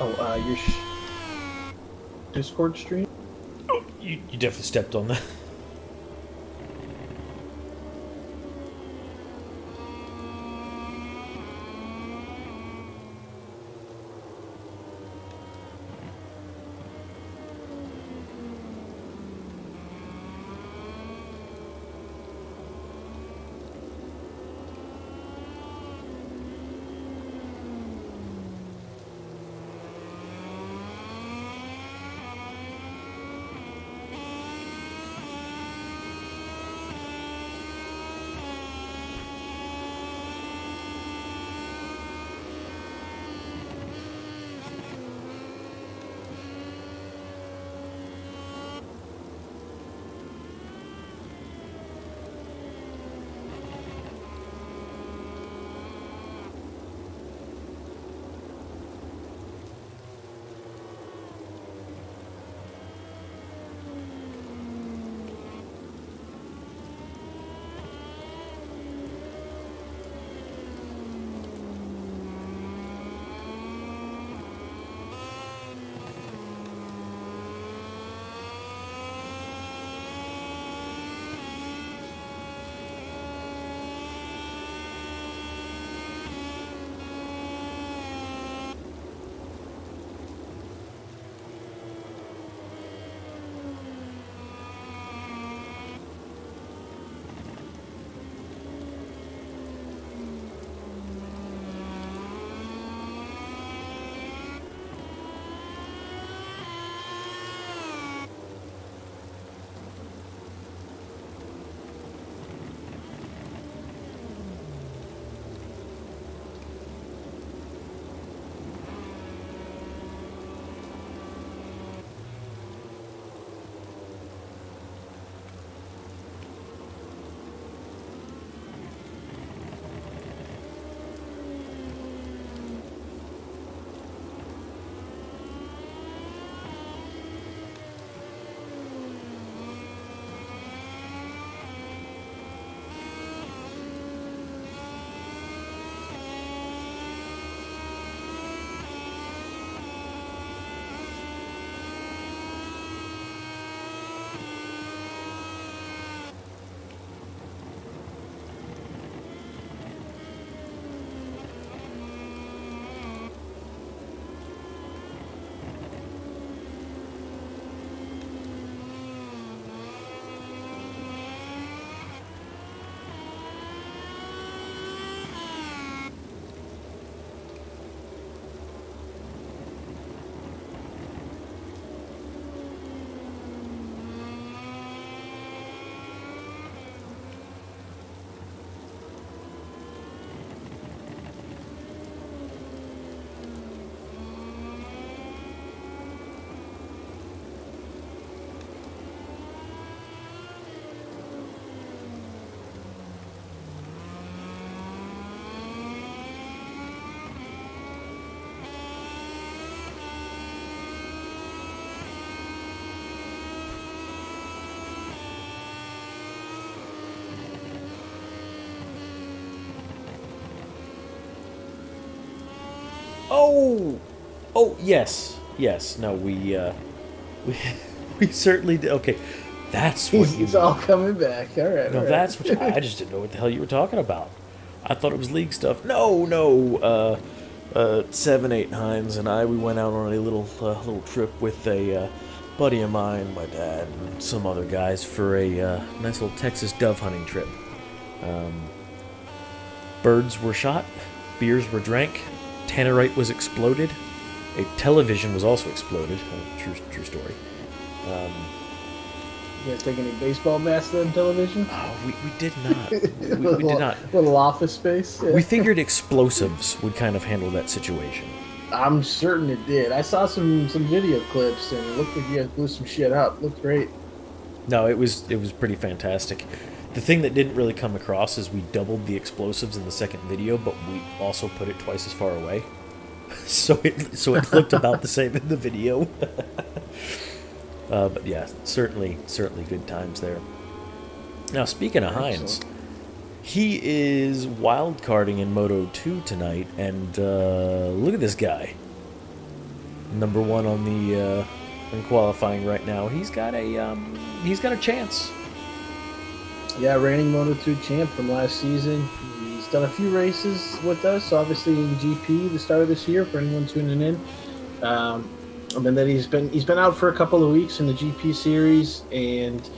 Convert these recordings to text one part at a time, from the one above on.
Oh, your Discord stream? You definitely stepped on that. Oh, oh yes, yes. No, we, we certainly did. Okay, that's what you It's all mean. coming back. All right, No, all that's what right. I just didn't know what the hell you were talking about. I thought it was league stuff. No, no. 7, 8 Hines and I, we went out on a little trip with a buddy of mine, my dad, and some other guys for a nice little Texas dove hunting trip. Birds were shot, beers were drank, tannerite was exploded, a television was also exploded. True story. You guys take any baseball bats on television? Oh, we did not. We did little, not. little office space. Yeah. We figured explosives would kind of handle that situation. I'm certain it did. I saw some video clips and it looked like you guys blew some shit up. Looked great. No, it was pretty fantastic. The thing that didn't really come across is we doubled the explosives in the second video, but we also put it twice as far away. So it looked about the same in the video. But yeah, certainly good times there. Now, speaking of Hines, Excellent. he is wildcarding in Moto 2 tonight, and look at this guy. number one on the in qualifying right now. He's got a chance. Yeah, reigning Moto2 champ from last season. He's done a few races with us, obviously in GP the start of this year for anyone tuning in. And then he's been out for a couple of weeks in the GP series and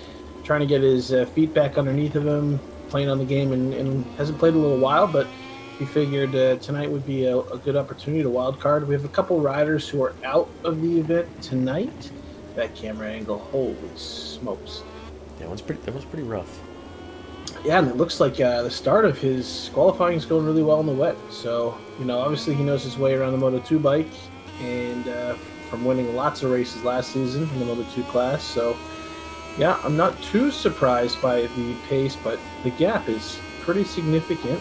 trying to get his feet back underneath of him, playing on the game, and hasn't played a little while, but we figured tonight would be a good opportunity to wild card. We have a couple riders who are out of the event tonight. That camera angle, holy smokes! That one's pretty rough. Yeah, and it looks like the start of his qualifying is going really well in the wet. So, obviously he knows his way around the Moto2 bike, and from winning lots of races last season in the Moto2 class. So, yeah, I'm not too surprised by the pace, but the gap is pretty significant.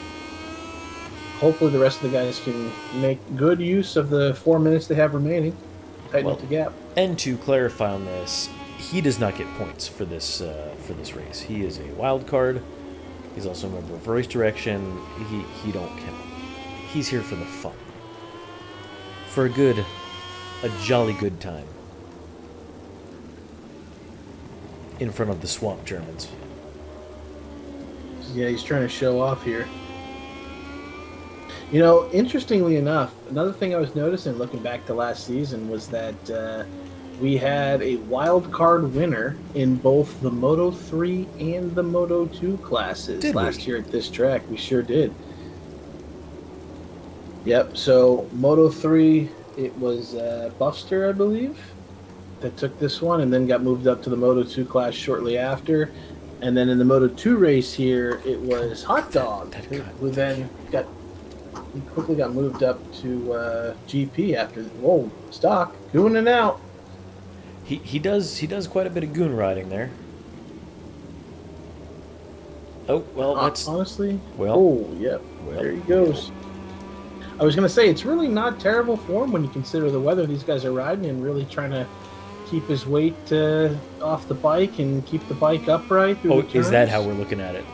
Hopefully the rest of the guys can make good use of the 4 minutes they have remaining, tighten up the gap. And to clarify on this, he does not get points for this race. He is a wild card. He's also a member of Race Direction. He don't count. He's here for the fun, for a jolly good time in front of the swamp Germans. Yeah, he's trying to show off here. Interestingly enough, another thing I was noticing looking back to last season was that we had a wild card winner in both the Moto3 and the Moto2 classes last year at this track. We sure did. Yep, so Moto3, it was Buffster, I believe, that took this one and then got moved up to the Moto2 class shortly after. And then in the Moto2 race here, it was Hot Dog, who then quickly got moved up to GP after stock gooning out. He does quite a bit of goon riding there. Oh well, that's honestly. Well, there he goes. I was gonna say it's really not terrible form when you consider the weather these guys are riding and really trying to keep his weight off the bike and keep the bike upright. Is that how we're looking at it?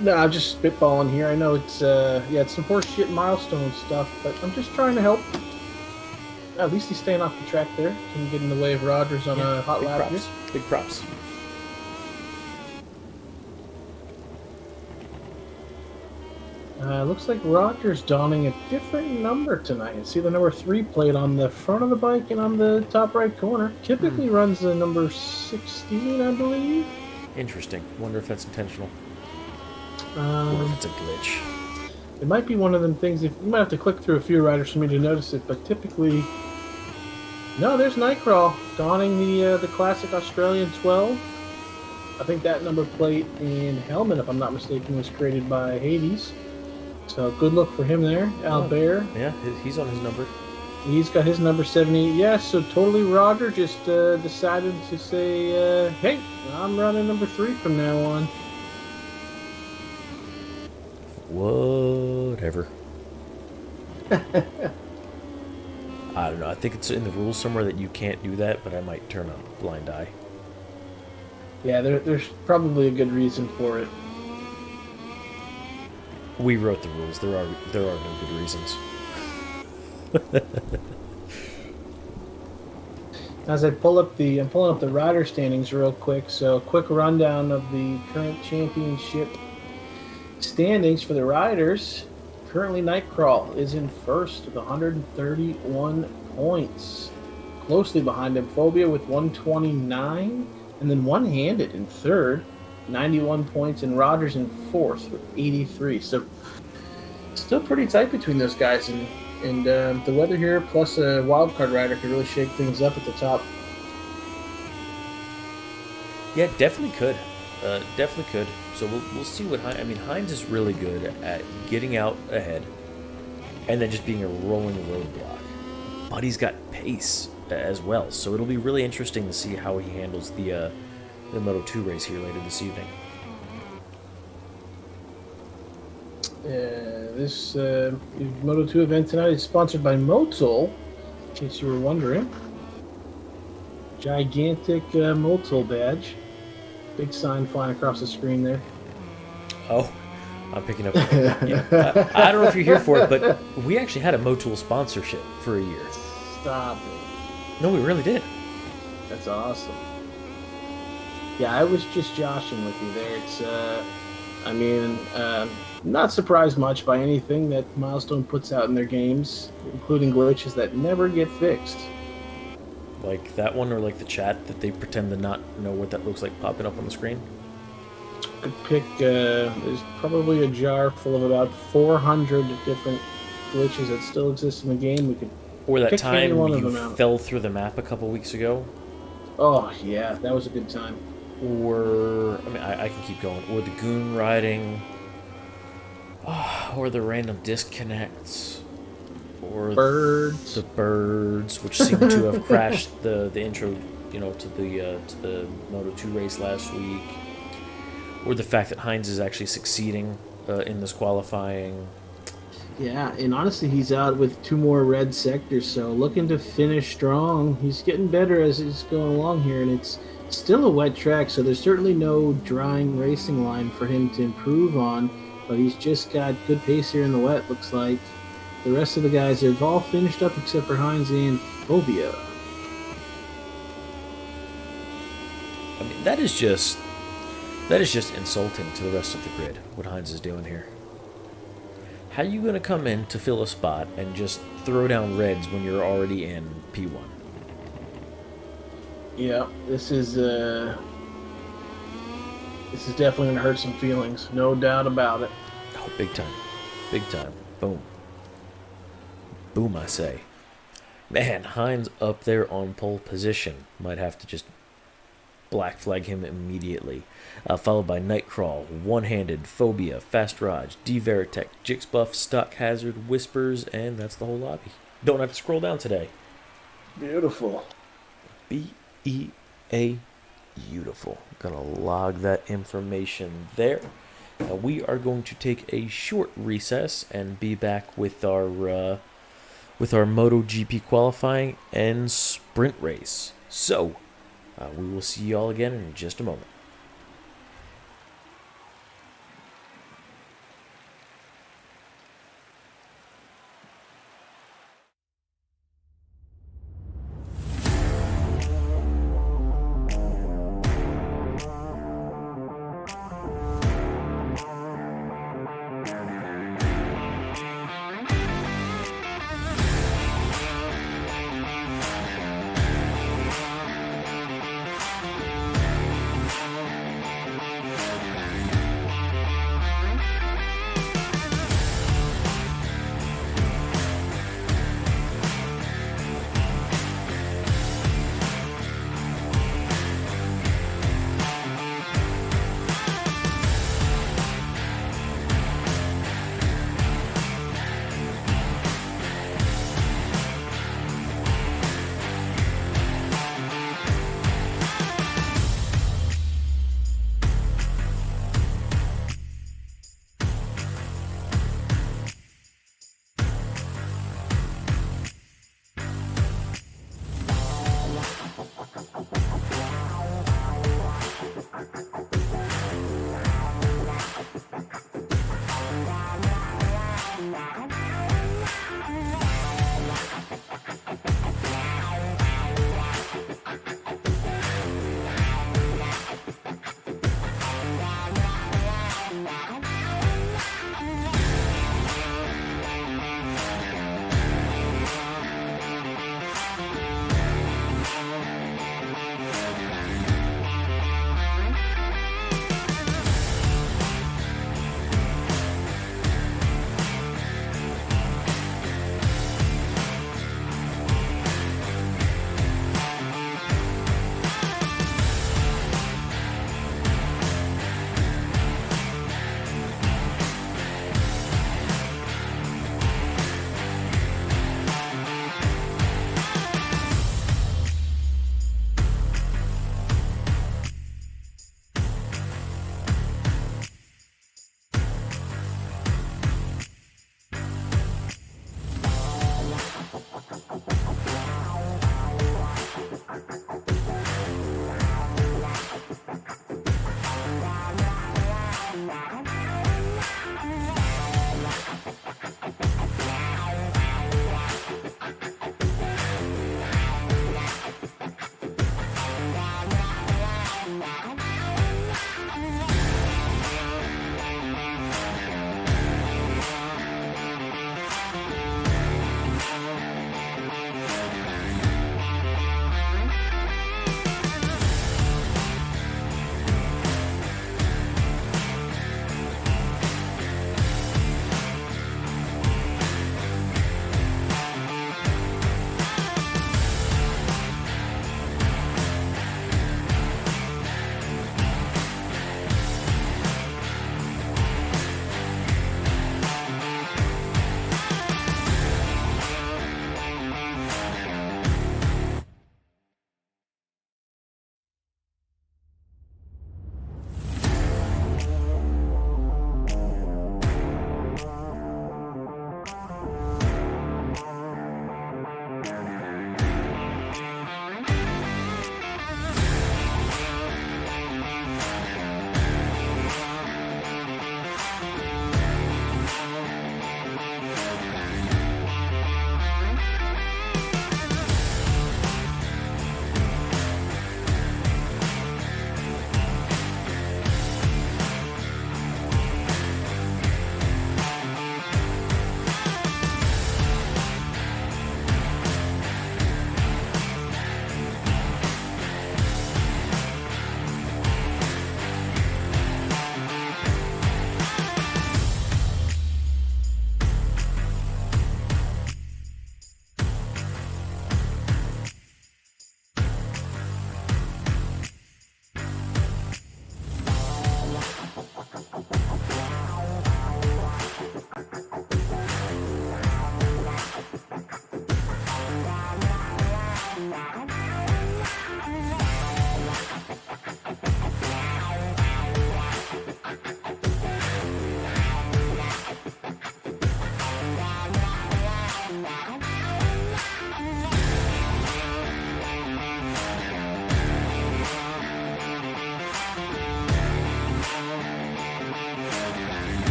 No, I'm just spitballing here. I know it's some horseshit milestone stuff, but I'm just trying to help. At least he's staying off the track there. Can get in the way of Rogers on a hot lap here. Big props. Looks like Rogers donning a different number tonight. I see the number 3 plate on the front of the bike and on the top right corner. Typically runs the number 16, I believe. Interesting. Wonder if that's intentional. Or if it's a glitch. It might be one of them things. You might have to click through a few riders for me to notice it, but typically, no. There's Nightcrawl donning the classic Australian 12. I think that number plate and helmet, if I'm not mistaken, was created by Hades. So good look for him there, Albert. Yeah, he's on his number. He's got his number 78. Yeah, so totally Roger just decided to say, hey, I'm running number 3 from now on. Whatever. I don't know. I think it's in the rules somewhere that you can't do that, but I might turn a blind eye. Yeah, there's probably a good reason for it. We wrote the rules. There are no good reasons. As I'm pulling up the rider standings real quick. So, quick rundown of the current championship standings for the riders. Currently, Nightcrawl is in first with 131 points. Closely behind him, Phobia with 129, and then one-handed in third, 91 points, and Rogers in fourth with 83. So, still pretty tight between those guys, and the weather here plus a wildcard rider could really shake things up at the top. Yeah, definitely could. Definitely could. So we'll see what Hines is really good at getting out ahead and then just being a rolling roadblock. But he's got pace as well, so it'll be really interesting to see how he handles the Moto2 race here later this evening. This Moto2 event tonight is sponsored by Motul, in case you were wondering. Gigantic Motul badge. Big sign flying across the screen there. Oh, I'm picking up. Yeah. I don't know if you're here for it, but we actually had a Motul sponsorship for a year. Stop it. No, we really did. That's awesome. Yeah, I was just joshing with you there. It's, not surprised much by anything that Milestone puts out in their games, including glitches that never get fixed. Like that one, or like the chat that they pretend to not know what that looks like popping up on the screen. Could pick, there's probably a jar full of about 400 different glitches that still exist in the game. We could Or that pick any time one of you them out. fell through the map a couple weeks ago. Oh, yeah, that was a good time. Or, I mean, I can keep going. Or the goon riding. Or the random disconnects. Or Birds. the birds, which seem to have crashed the intro, to the Moto2 race last week. Or the fact that Hines is actually succeeding in this qualifying. Yeah, and honestly, he's out with 2 more red sectors, so looking to finish strong. He's getting better as he's going along here, and it's still a wet track, so there's certainly no drying racing line for him to improve on, but he's just got good pace here in the wet, looks like. The rest of the guys have all finished up except for Hines and Phobia. I mean, that is just insulting to the rest of the grid, what Hines is doing here. How are you going to come in to fill a spot and just throw down reds when you're already in P1? Yeah, this is definitely going to hurt some feelings, no doubt about it. Oh, big time. Big time. Boom. Boom, I say. Man, Hines up there on pole position. Might have to just black flag him immediately. Followed by Nightcrawl, One-Handed, Phobia, Fast Raj, D-Veritech, Jixbuff, Stock Hazard, Whispers, and that's the whole lobby. Don't have to scroll down today. Beautiful. B-E-A, beautiful. Gonna log that information there. Now we are going to take a short recess and be back with our MotoGP qualifying and sprint race. So, we will see you all again in just a moment.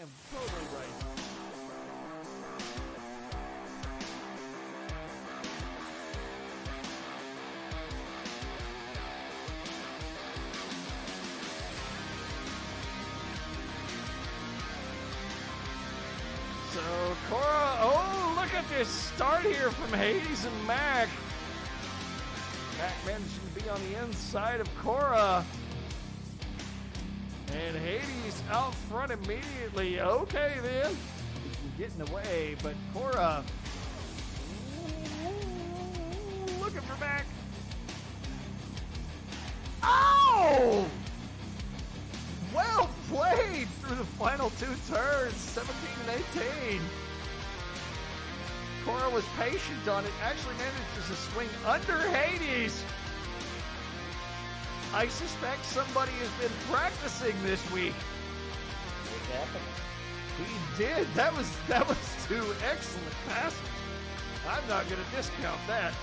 am totally right. So, Cora, oh, look at this start here from Hades and Mac. Mac managing to be on the inside of Cora. And Hades out front immediately. Okay, then. He's getting away, but Cora looking for Mac. Oh! Well played through the final two turns, 17 and 18. Cora was patient on it, actually manages to swing under Hades. I suspect somebody has been practicing this week. It happened. He did. That was two excellent passes. I'm not going to discount that.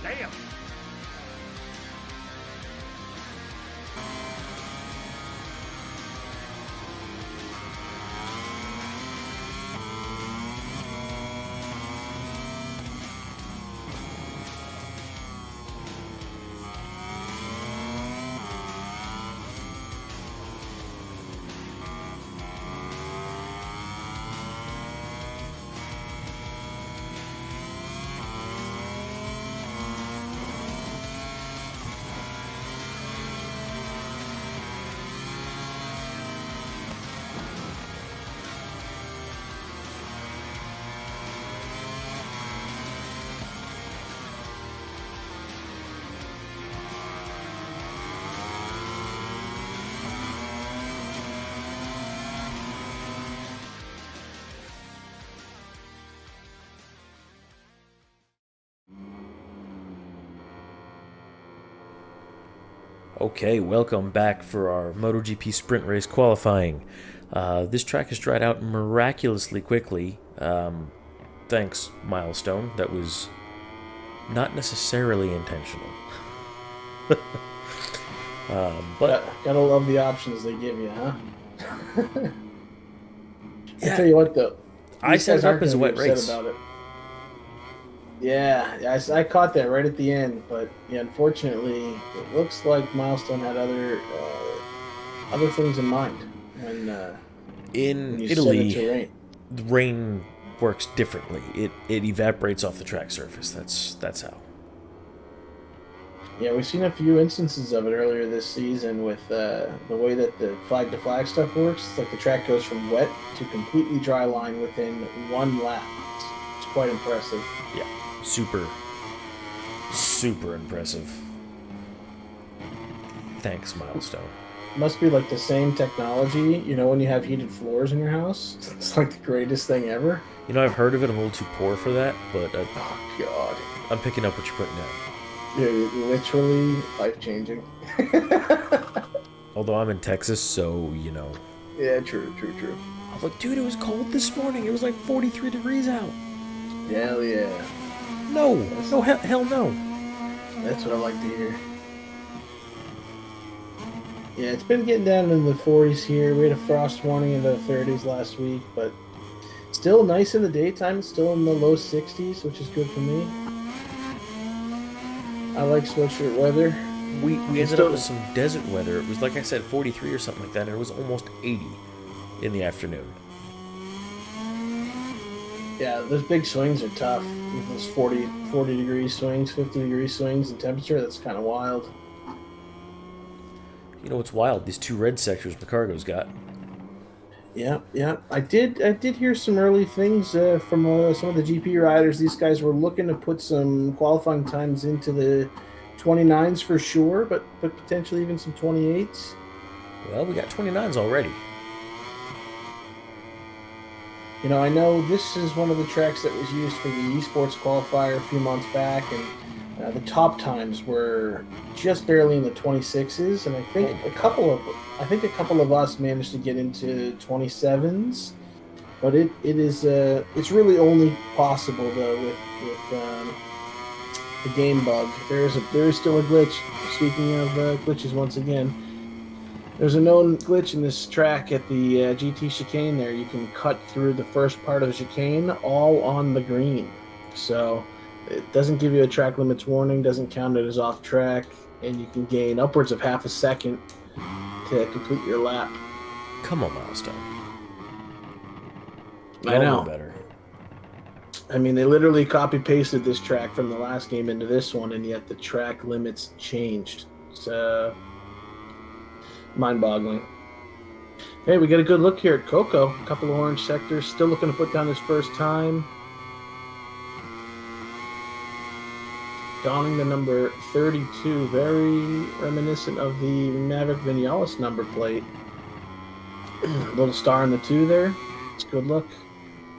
Damn. Okay, welcome back for our MotoGP sprint race qualifying. This track has dried out miraculously quickly. Thanks, Milestone. That was not necessarily intentional. But Gotta love the options they give you, huh? I'll tell you what, though. I set it up as a wet race. About it. Yeah, I caught that right at the end, but yeah, unfortunately, it looks like Milestone had other things in mind when in you Italy, set it to rain. the rain works differently. It evaporates off the track surface. That's how. Yeah, we've seen a few instances of it earlier this season with the way that the flag-to-flag stuff works. It's like the track goes from wet to completely dry line within one lap. It's quite impressive. Yeah, super impressive. Thanks, Milestone. Must be like the same technology, when you have heated floors in your house. It's like the greatest thing ever. I've heard of it. I'm a little too poor for that, but Oh, God. I'm picking up what you're putting down. Yeah, literally life-changing. Although I'm in Texas, so, Yeah, true. I was like, dude, it was cold this morning. It was like 43 degrees out. Hell yeah. No, hell no. That's what I like to hear. Yeah, it's been getting down in the 40s here. We had a frost warning in the 30s last week, but still nice in the daytime. Still in the low 60s, which is good for me. I like sweatshirt weather. We ended up with some desert weather. It was, like I said, 43 or something like that, and it was almost 80 in the afternoon. Yeah, those big swings are tough. With those 40 degree swings, 50 degree swings in temperature, that's kind of wild. You know what's wild? These two red sectors McCargo's got. Yeah. I did hear some early things from some of the GP riders. These guys were looking to put some qualifying times into the 29s for sure, but potentially even some 28s. Well, we got 29s already. I know this is one of the tracks that was used for the esports qualifier a few months back, and the top times were just barely in the 26s, and I think a couple of us managed to get into 27s, but it's really only possible though with the game bug. There is still a glitch. Speaking of glitches, once again, There's a known glitch in this track at the GT chicane there. You can cut through the first part of the chicane all on the green. So it doesn't give you a track limits warning, doesn't count it as off track, and you can gain upwards of half a second to complete your lap. Come on, Milestone. I know. Better. I mean, they literally copy-pasted this track from the last game into this one, and yet the track limits changed. It's mind-boggling. Hey, we got a good look here at Coco. A couple of orange sectors. Still looking to put down his first time. Donning the number 32. Very reminiscent of the Maverick Vinales number plate. Little star on the 2 there. It's a good look.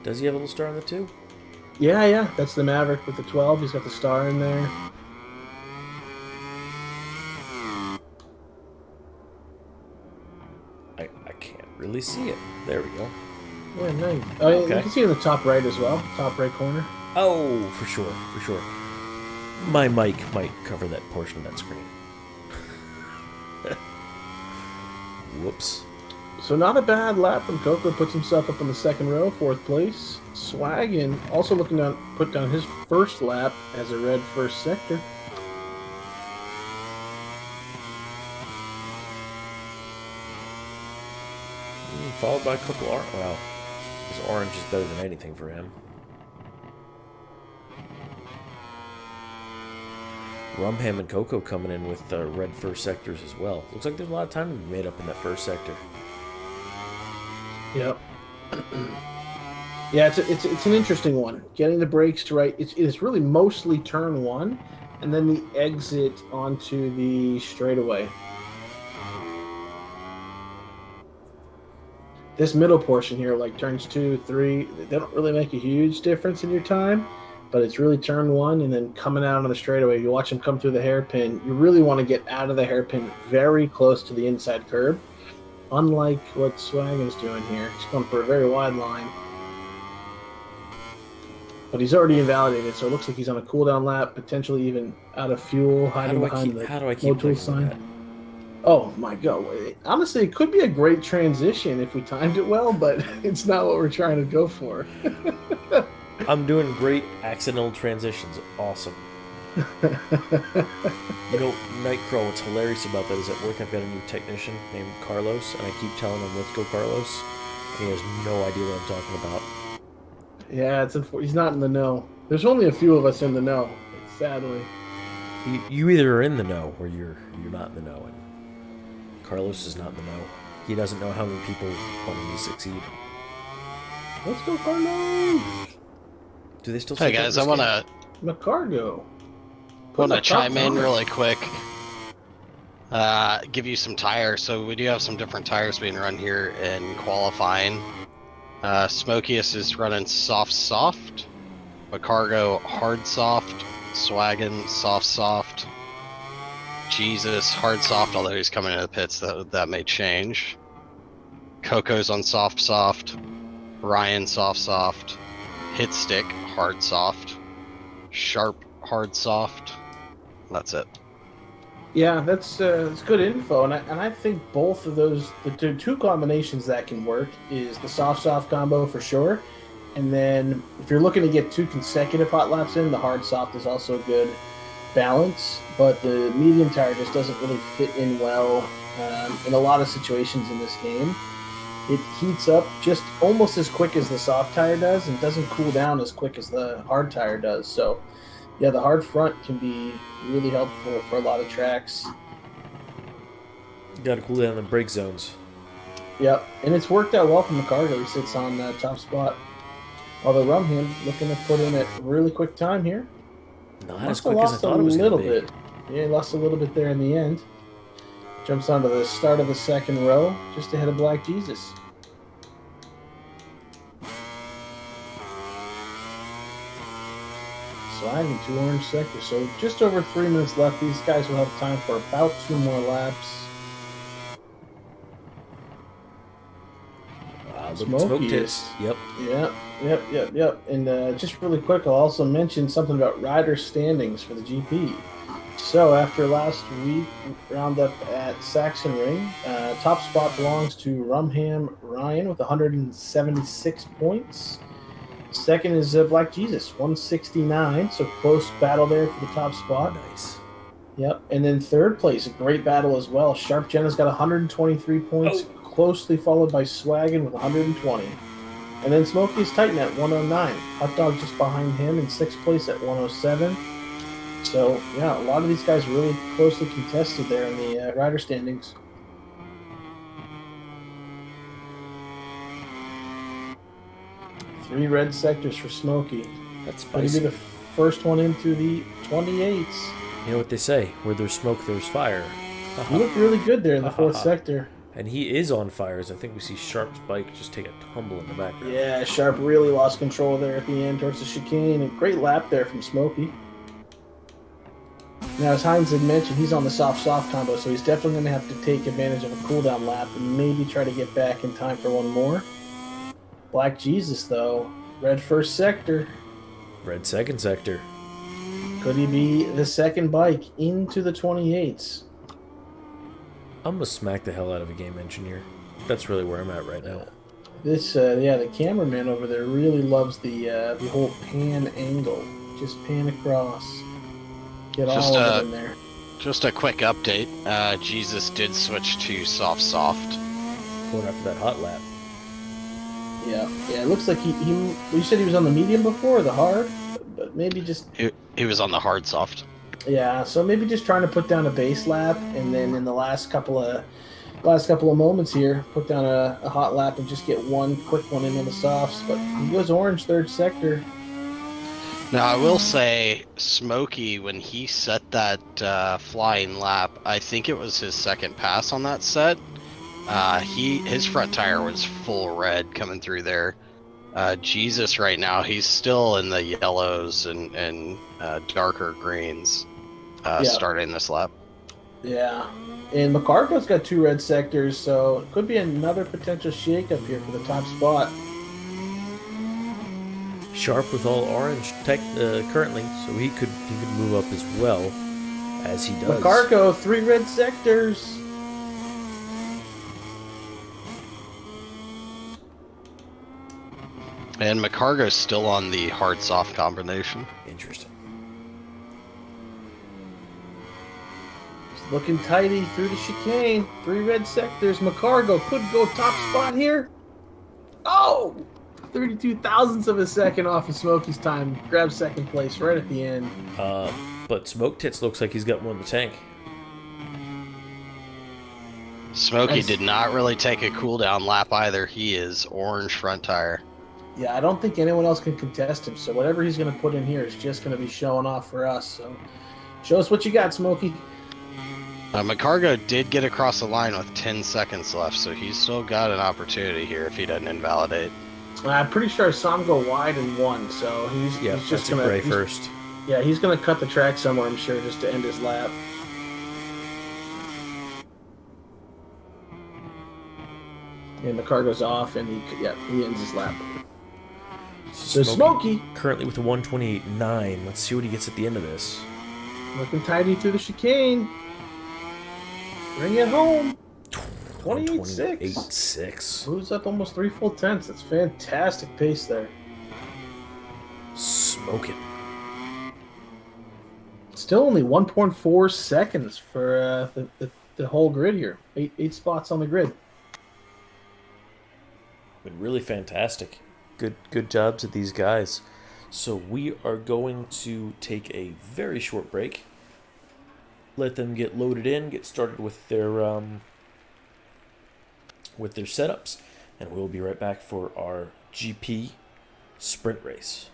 Does he have a little star on the 2? Yeah. That's the Maverick with the 12. He's got the star in there. I can't really see it. There we go. Yeah, nice. Oh, okay. You can see in the top right as well. Top right corner. Oh, for sure. My mic might cover that portion of that screen. Whoops. So not a bad lap from Coco. Puts himself up in the second row, 4th place. Swaggin also looking to put down his first lap as a red first sector. Followed by a couple orange. Well, his orange is better than anything for him. Rumham and Coco coming in with red first sectors as well. Looks like there's a lot of time to be made up in that first sector. Yep. Yeah, it's an interesting one. Getting the brakes to right. It's really mostly turn 1, and then the exit onto the straightaway. This middle portion here, like turns 2, 3, they don't really make a huge difference in your time, but it's really turn 1 and then coming out on the straightaway. You watch him come through the hairpin. You really want to get out of the hairpin very close to the inside curb, unlike what Swaggin's doing here. He's going for a very wide line. But he's already invalidated, so it looks like he's on a cooldown lap, potentially even out of fuel, hiding behind the Motul sign. That? Oh my god. Honestly, it could be a great transition if we timed it well, but it's not what we're trying to go for. I'm doing great accidental transitions. Awesome. You know, Nightcrawl, what's hilarious about that is at work I've got a new technician named Carlos, and I keep telling him, let's go Carlos, and he has no idea what I'm talking about. Yeah, he's not in the know. There's only a few of us in the know, sadly. You either are in the know or you're not in the know, and Carlos is not in the know. He doesn't know how many people want him to succeed. Let's go, Carlos! Do they still? Hey guys, I wanna McCargo. chime in really quick. Give you some tires. So we do have some different tires being run here in qualifying. Smokiest is running soft, McCargo hard soft, Swaggin soft. Jesus hard soft, although he's coming into the pits, that may change. Coco's on soft, Ryan soft, Hit Stick hard soft, Sharp hard soft. That's it. Yeah, that's good info, and I think both of those, the two combinations that can work is the soft combo for sure, and then if you're looking to get 2 consecutive hot laps in, the hard soft is also a good balance, but the medium tire just doesn't really fit in well in a lot of situations in this game. It heats up just almost as quick as the soft tire does and doesn't cool down as quick as the hard tire does. So yeah, the hard front can be really helpful for a lot of tracks. You gotta cool down the brake zones. Yep, and it's worked out well from McCargo. He sits on the top spot. Although Rumham looking to put in a really quick time here. Not as quick as I thought it was going to be. Bit. Yeah, he lost a little bit there in the end. Jumps onto the start of the second row, just ahead of Black Jesus. Sliding 2 orange sectors. So just over 3 minutes left. These guys will have time for about 2 more laps. Smoke tits. Yep. Yep. And just really quick, I'll also mention something about rider standings for the GP. So after last week roundup at Sachsenring, top spot belongs to Rumham Ryan with 176 points. Second is Black Jesus, 169. So close battle there for the top spot. Nice. Yep. And then third place, a great battle as well. Sharp Jenna's got 123 points, closely followed by Swaggin with 120. And then Smokey's Titan at 109. Hot Dog just behind him in sixth place at 107. So, yeah, a lot of these guys really closely contested there in the rider standings. Three red sectors for Smokey. That's Going to spicy. be the first one into the 28s. You know what they say, where there's smoke, there's fire. He looked really good there in the fourth sector. And he is on fire, as I think we see Sharp's bike just take a tumble in the background. Yeah, Sharp really lost control there at the end towards the chicane. A great lap there from Smokey. Now, as Hines had mentioned, he's on the soft-soft combo, so he's definitely going to have to take advantage of a cooldown lap and maybe try to get back in time for one more. Black Jesus, though. Red first sector. Red second sector. Could he be the second bike into the 28s? I'm going to smack the hell out of a game engineer. That's really where I'm at right now. This, the cameraman over there really loves the whole pan angle. Just pan across. Get all of it in there. Just a quick update. Jesus did switch to soft. Going after that hot lap. Yeah, it looks like you said he was on the medium before, or the hard? But maybe just... He was on the hard soft. Yeah, so maybe just trying to put down a base lap, and then in the last couple of moments here, put down a hot lap and just get one quick one into the softs. But he goes orange third sector. Now, I will say, Smokey, when he set that flying lap, I think it was his second pass on that set. His front tire was full red coming through there. Jesus right now, he's still in the yellows and darker greens starting this lap. Yeah. And McCargo's got two red sectors, so it could be another potential shakeup here for the top spot. Sharp with all orange currently, so he could move up as well as he does. McCargo, three red sectors. And McCargo's still on the hard-soft combination. Interesting. He's looking tidy through the chicane. Three red sectors. McCargo could go top spot here. Oh! 32 thousandths of a second off of Smokey's time. Grabs second place right at the end. But Smoke Tits looks like he's got one in the tank. Smokey Nice. did not really take a cooldown lap either. He is orange front tire. Yeah, I don't think anyone else can contest him, so whatever he's going to put in here is just going to be showing off for us. So show us what you got, Smokey. McCargo did get across the line with 10 seconds left, so he's still got an opportunity here if he doesn't invalidate. I'm pretty sure I saw him go wide and one, so he's just going to... gray first. Yeah, he's going to cut the track somewhere, I'm sure, just to end his lap. And McCargo's off, and he ends his lap. So Smokey, currently with a 128.9. Let's see what he gets at the end of this. looking tidy through the chicane. Bring it home. 28.6. 28.6. Moves up almost 3 full tenths. That's fantastic pace there. Smoking. Still only 1.4 seconds for the whole grid here. Eight spots on the grid. Been really fantastic. Good job to these guys. So we are going to take a very short break. Let them get loaded in, get started with their setups, and we'll be right back for our GP sprint race.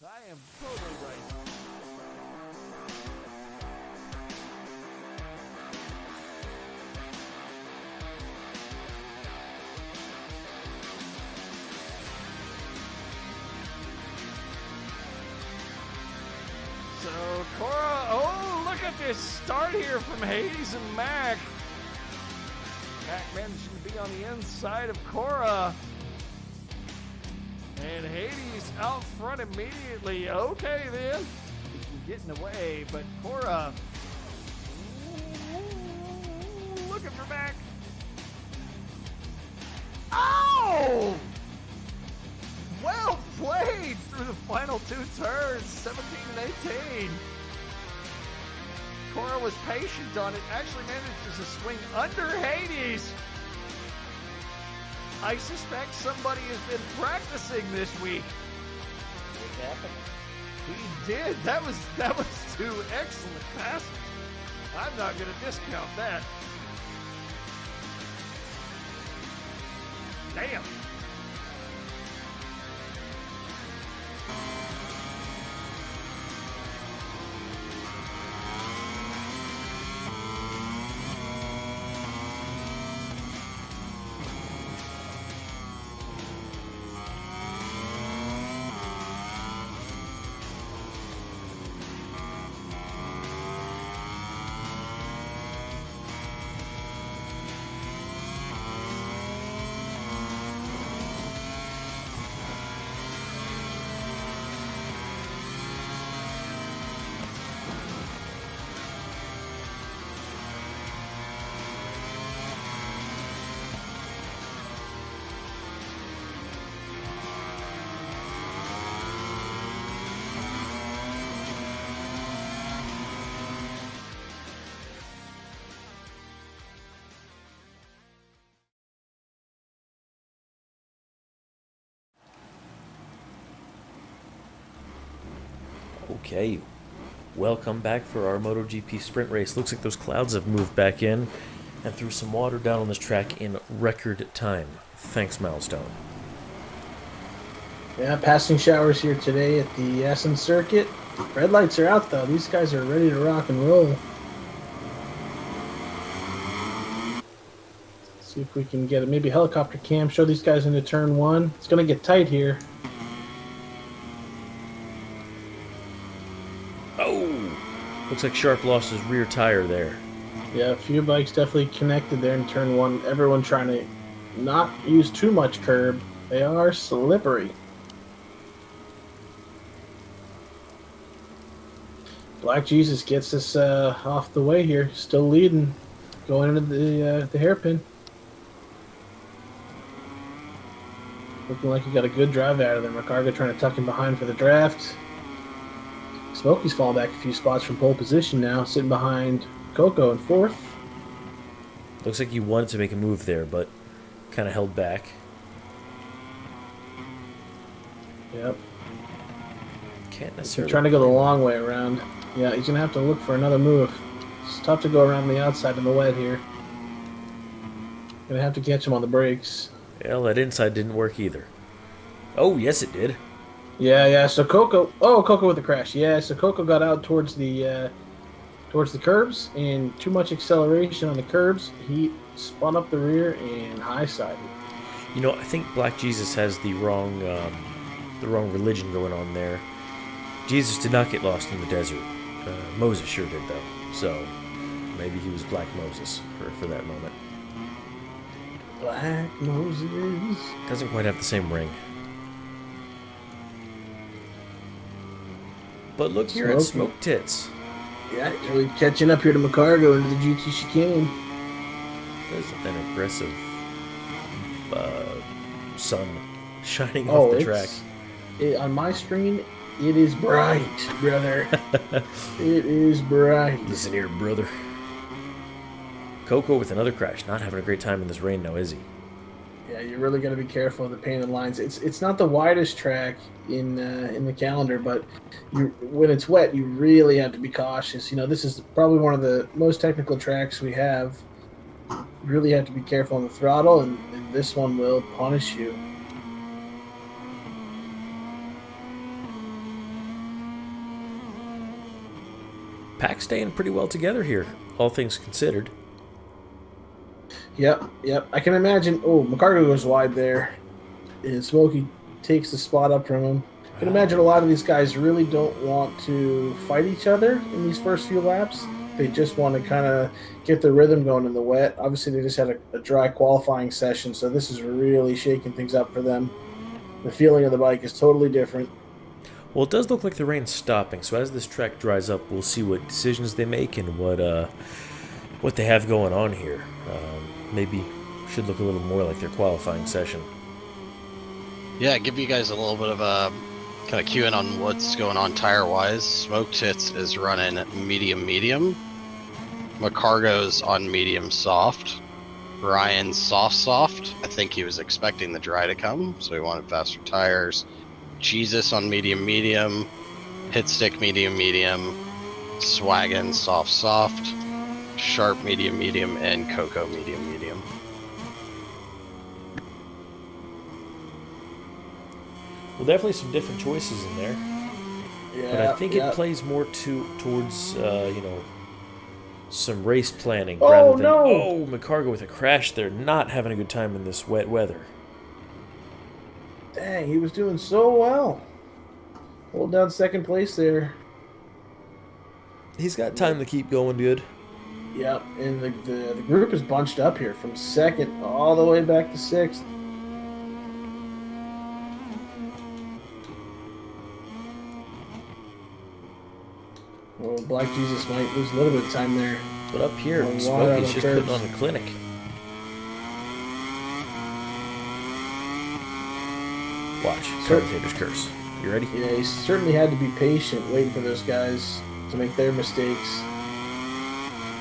I am totally right. So, Cora, oh, look at this start here from Hades and Mac. Mac managing to be on the inside of Cora. And Hades out front immediately. Okay, then. He's getting away, but Cora looking for Mac. Oh! Well played through the final two turns, 17 and 18. Cora was patient on it, actually manages to swing under Hades. I suspect somebody has been practicing this week. It happened. He did. That was two excellent passes. I'm not going to discount that. Damn. Okay, welcome back for our MotoGP sprint race. Looks like those clouds have moved back in and threw some water down on this track in record time. Thanks, Milestone. Yeah, passing showers here today at the Assen circuit. Red lights are out though. These guys are ready to rock and roll. See if we can get maybe a helicopter cam. Show these guys into turn one. It's gonna get tight here. Oh! Looks like Sharp lost his rear tire there. Yeah, a few bikes definitely connected there in turn one. Everyone trying to not use too much curb. They are slippery. Black Jesus gets us off the way here. Still leading. Going into the hairpin. Looking like he got a good drive out of there. Ricardo trying to tuck him behind for the draft. Smokey's falling back a few spots from pole position now, sitting behind Coco in fourth. Looks like he wanted to make a move there, but kind of held back. Yep. Can't He's necessarily. trying to go the long way around. Yeah, he's going to have to look for another move. It's tough to go around the outside in the wet here. Going to have to catch him on the brakes. Well, that inside didn't work either. Oh, yes, it did. Yeah. So Coco. Oh, Coco with the crash. Yeah. So Coco got out towards the curbs and too much acceleration on the curbs. He spun up the rear and high sided. You know, I think Black Jesus has the wrong religion going on there. Jesus did not get lost in the desert. Moses sure did, though. So maybe he was Black Moses for that moment. Black Moses. Doesn't quite have the same ring. But look here at Smokey. Smoke Tits. Yeah, he's really catching up here to McCargo into the GT chicane. There's an aggressive sun shining off Oh, the track. On my screen, it is bright, brother. It is bright. Listen here, brother. Coco with another crash. Not having a great time in this rain now, is he? Yeah, you're really got to be careful of the painted lines. It's not the widest track in the calendar, but when it's wet, you really have to be cautious. You know, this is probably one of the most technical tracks we have. You really have to be careful on the throttle, and this one will punish you. Pack staying pretty well together here, all things considered. Yep. I can imagine. Oh, McCargo goes wide there, and Smokey takes the spot up from him. I can imagine a lot of these guys really don't want to fight each other in these first few laps. They just want to kind of get the rhythm going in the wet. Obviously, they just had a dry qualifying session, so this is really shaking things up for them. The feeling of the bike is totally different. Well, it does look like the rain's stopping, so as this track dries up, we'll see what decisions they make and what they have going on here. Maybe should look a little more like their qualifying session. Yeah, give you guys a little bit of a kind of cue in on what's going on tire-wise. Smoke Tits is running medium. McCargo's on medium soft. Ryan's soft. I think he was expecting the dry to come, so he wanted faster tires. Jesus on medium. Pitstick medium. Swaggin soft. Sharp medium, and Coco medium. Well, definitely some different choices in there. Yeah, But I think it plays more towards some race planning rather than McCargo with a crash there, not having a good time in this wet weather. Dang, he was doing so well. Hold down second place there. He's got time to keep going good. Yep, and the group is bunched up here from second all the way back to sixth. Well, Black Jesus might lose a little bit of time there. But up here, A lot Smokey's of just curves. putting on a clinic. Watch, commentator's curse. You ready? Yeah, he certainly had to be patient, waiting for those guys to make their mistakes.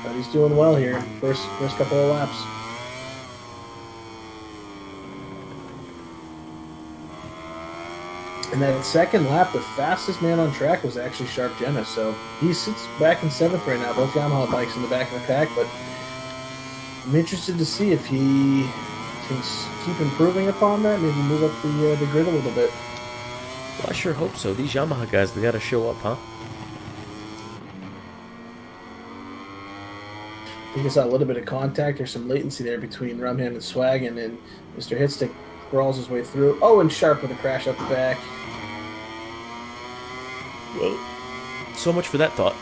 But he's doing well here, first couple of laps. And that second lap, the fastest man on track was actually Sharp Jenna. So he sits back in seventh right now. Both Yamaha bikes in the back of the pack. But I'm interested to see if he can keep improving upon that. Maybe move up the grid a little bit. Well, I sure hope so. These Yamaha guys, they got to show up, huh? I think I saw a little bit of contact or some latency there between Rumham and Swaggin, and Mr. Hitstick crawls his way through. Oh, and Sharp with a crash up the back. Well, so much for that thought.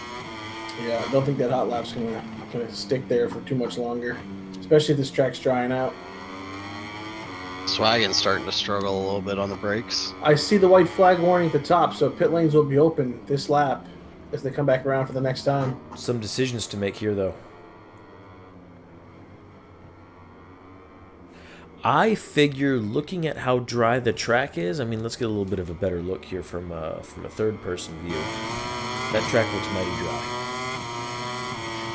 Yeah, I don't think that hot lap's gonna stick there for too much longer, especially if this track's drying out. Swaggin's starting to struggle a little bit on the brakes. I see the white flag warning at the top, so pit lanes will be open this lap as they come back around for the next time. Some decisions to make here, though. I figure, looking at how dry the track is, I mean, let's get a little bit of a better look here from a third-person view. That track looks mighty dry.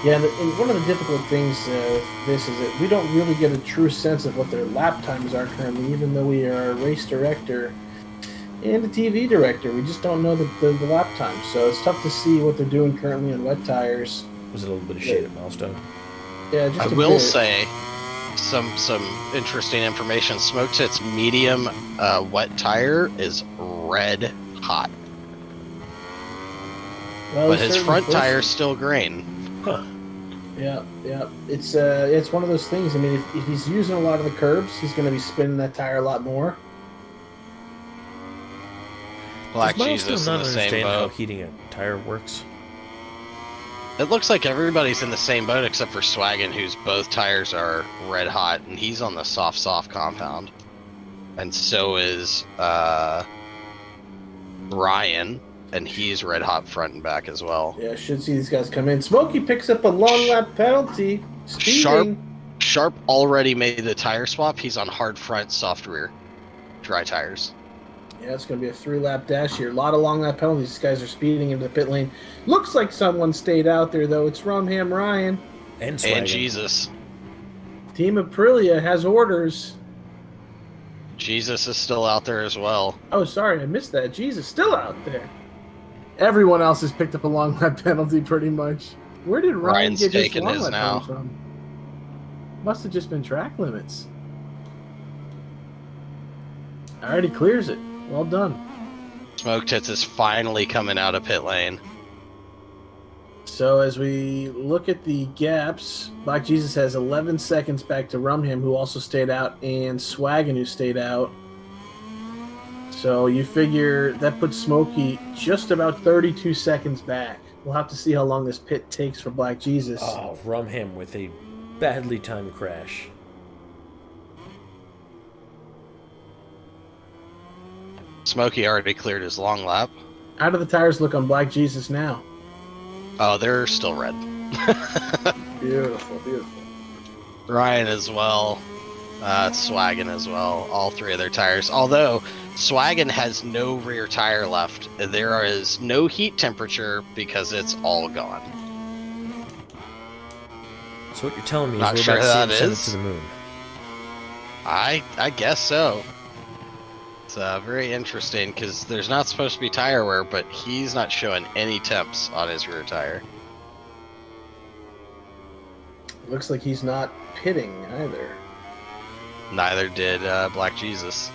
Yeah, and one of the difficult things with this is that we don't really get a true sense of what their lap times are currently, even though we are a race director and a TV director. We just don't know the lap times, so it's tough to see what they're doing currently on wet tires. Was it a little bit of shade at Milestone? Yeah, just I will say some interesting information. Smoke Tit's medium wet tire is red hot, well, but his front tire's still green. Huh. Yeah. It's one of those things. I mean, if he's using a lot of the curbs, he's going to be spinning that tire a lot more. Black Does Jesus Milestone in not the same understand how boat. heating a tire works? It looks like everybody's in the same boat except for Swaggin, whose both tires are red hot, and he's on the soft compound. And so is Ryan. and he's red hot front and back as well. Yeah, should see these guys come in. Smokey picks up a long lap penalty. Speeding. Sharp already made the tire swap. He's on hard front, soft rear, dry tires. Yeah, it's going to be a 3-lap dash here. A lot of long lap penalties. These guys are speeding into the pit lane. Looks like someone stayed out there, though. It's Rumham Ryan. And Swaggin. And Jesus. Team Aprilia has orders. Jesus is still out there as well. Oh, sorry, I missed that. Jesus, still out there. Everyone else has picked up a long lap penalty, pretty much. Where did Ryan Ryan's get his taking long his lap now. penalty from? Must have just been track limits. Already clears it. Well done. Smoke Tits is finally coming out of pit lane. So as we look at the gaps, Black Jesus has 11 seconds back to Rumham, who also stayed out, and Swaggin, who stayed out. So you figure that puts Smokey just about 32 seconds back. We'll have to see how long this pit takes for Black Jesus. Oh, Rumham with a badly timed crash. Smokey already cleared his long lap. How do the tires look on Black Jesus now? Oh, they're still red. Beautiful, beautiful. Ryan as well. Swaggin as well. All three of their tires. Although Swaggin has no rear tire left. There is no heat temperature because it's all gone. So what you're telling me is Not we're sure about to see that him send is. it to the moon. I guess so. It's very interesting because there's not supposed to be tire wear, but he's not showing any temps on his rear tire. Looks like he's not pitting either. Neither did Black Jesus.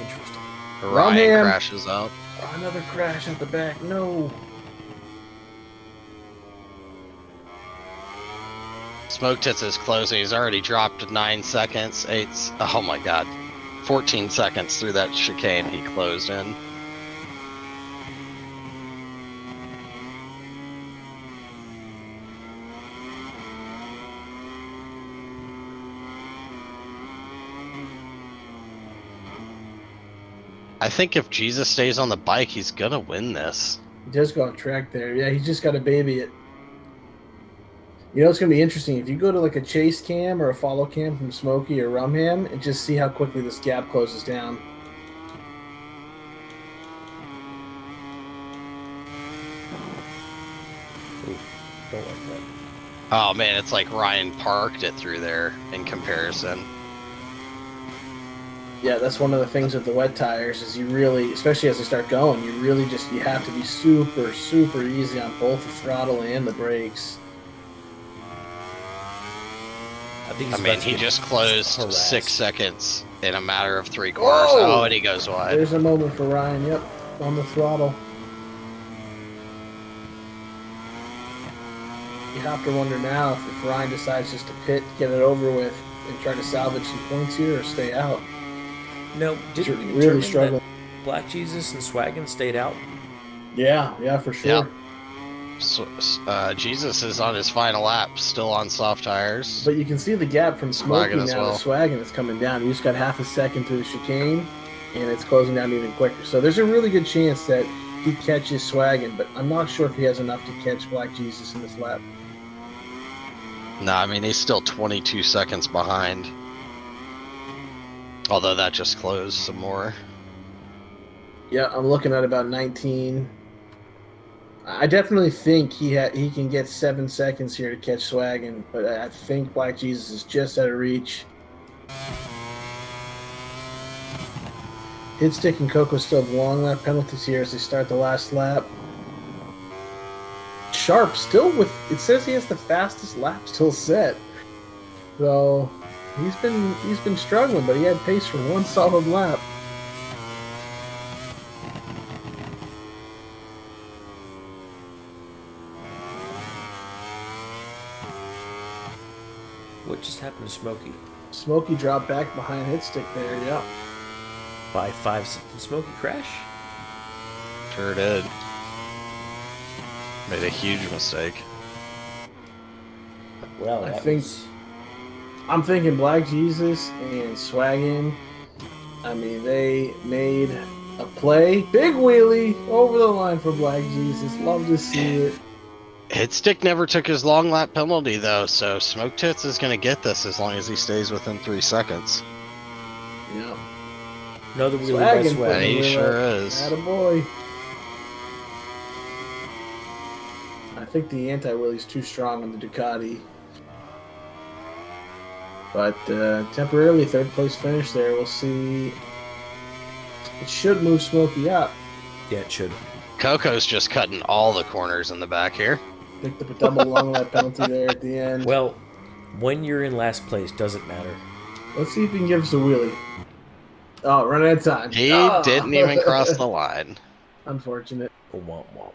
Interesting. Ryan Rumham. crashes out. Oh, another crash at the back. No. Smoke Tits is closing. He's already dropped 9 seconds. Oh my god. 14 seconds through that chicane he closed in. I think if Jesus stays on the bike, he's gonna win this. He does go off track there. Yeah, he's just got to baby it. You know, it's going to be interesting. If you go to like a chase cam or a follow cam from Smokey or Rumham and just see how quickly this gap closes down. Ooh, don't like that. Oh man, it's like Ryan parked it through there in comparison. Yeah, that's one of the things with the wet tires is you really, especially as they start going, you really just, you have to be super, super easy on both the throttle and the brakes. I think I he's mean, about to he get just closed harassed. 6 seconds in a matter of 3 quarters. Whoa! Oh, and he goes wide. There's a moment for Ryan, yep, on the throttle. You have to wonder now if Ryan decides just to pit, get it over with, and try to salvage some points here or stay out. No, didn't we Really determine struggling. that Black Jesus and Swaggin stayed out? Yeah, for sure. Yep. So, Jesus is on his final lap, still on soft tires. But you can see the gap from Smokey Swaggin now as well. to Swaggin. It's coming down. You just got half a second through the chicane, and it's closing down even quicker. So there's a really good chance that he catches Swaggin, but I'm not sure if he has enough to catch Black Jesus in this lap. No, I mean, he's still 22 seconds behind. Although that just closed some more. Yeah, I'm looking at about 19. I definitely think he can get 7 seconds here to catch Swaggin, but I think Black Jesus is just out of reach. Hit Stick and Coco still have long lap penalties here as they start the last lap. Sharp still with, it says he has the fastest lap still set. So he's been struggling, but he had pace for one solid lap. What just happened to Smokey? Smokey dropped back behind Hit Stick there, yeah. By 5 seconds. Did Smokey crash? Sure did. Made a huge mistake. Well, I that think- was... I'm thinking Black Jesus and Swaggin. I mean, they made A play. Big wheelie over the line for Black Jesus. Love to see it. Hitstick never took his long lap penalty though, so Smoke Tits is going to get this as long as he stays within 3 seconds. Yeah. Another wheelie by Swaggin' Swag. putting He the wheel sure up. is. Attaboy. I think the anti-wheelie's too strong on the Ducati. But temporarily third place finish there. We'll see. It should move Smokey up. Yeah, it should. Coco's just cutting all the corners in the back here. Picked up a double long lap penalty there at the end. Well, when you're in last place, doesn't matter. Let's see if he can give us a wheelie. Oh, run out of time. He Oh. didn't even cross the line. Unfortunate. Womp womp.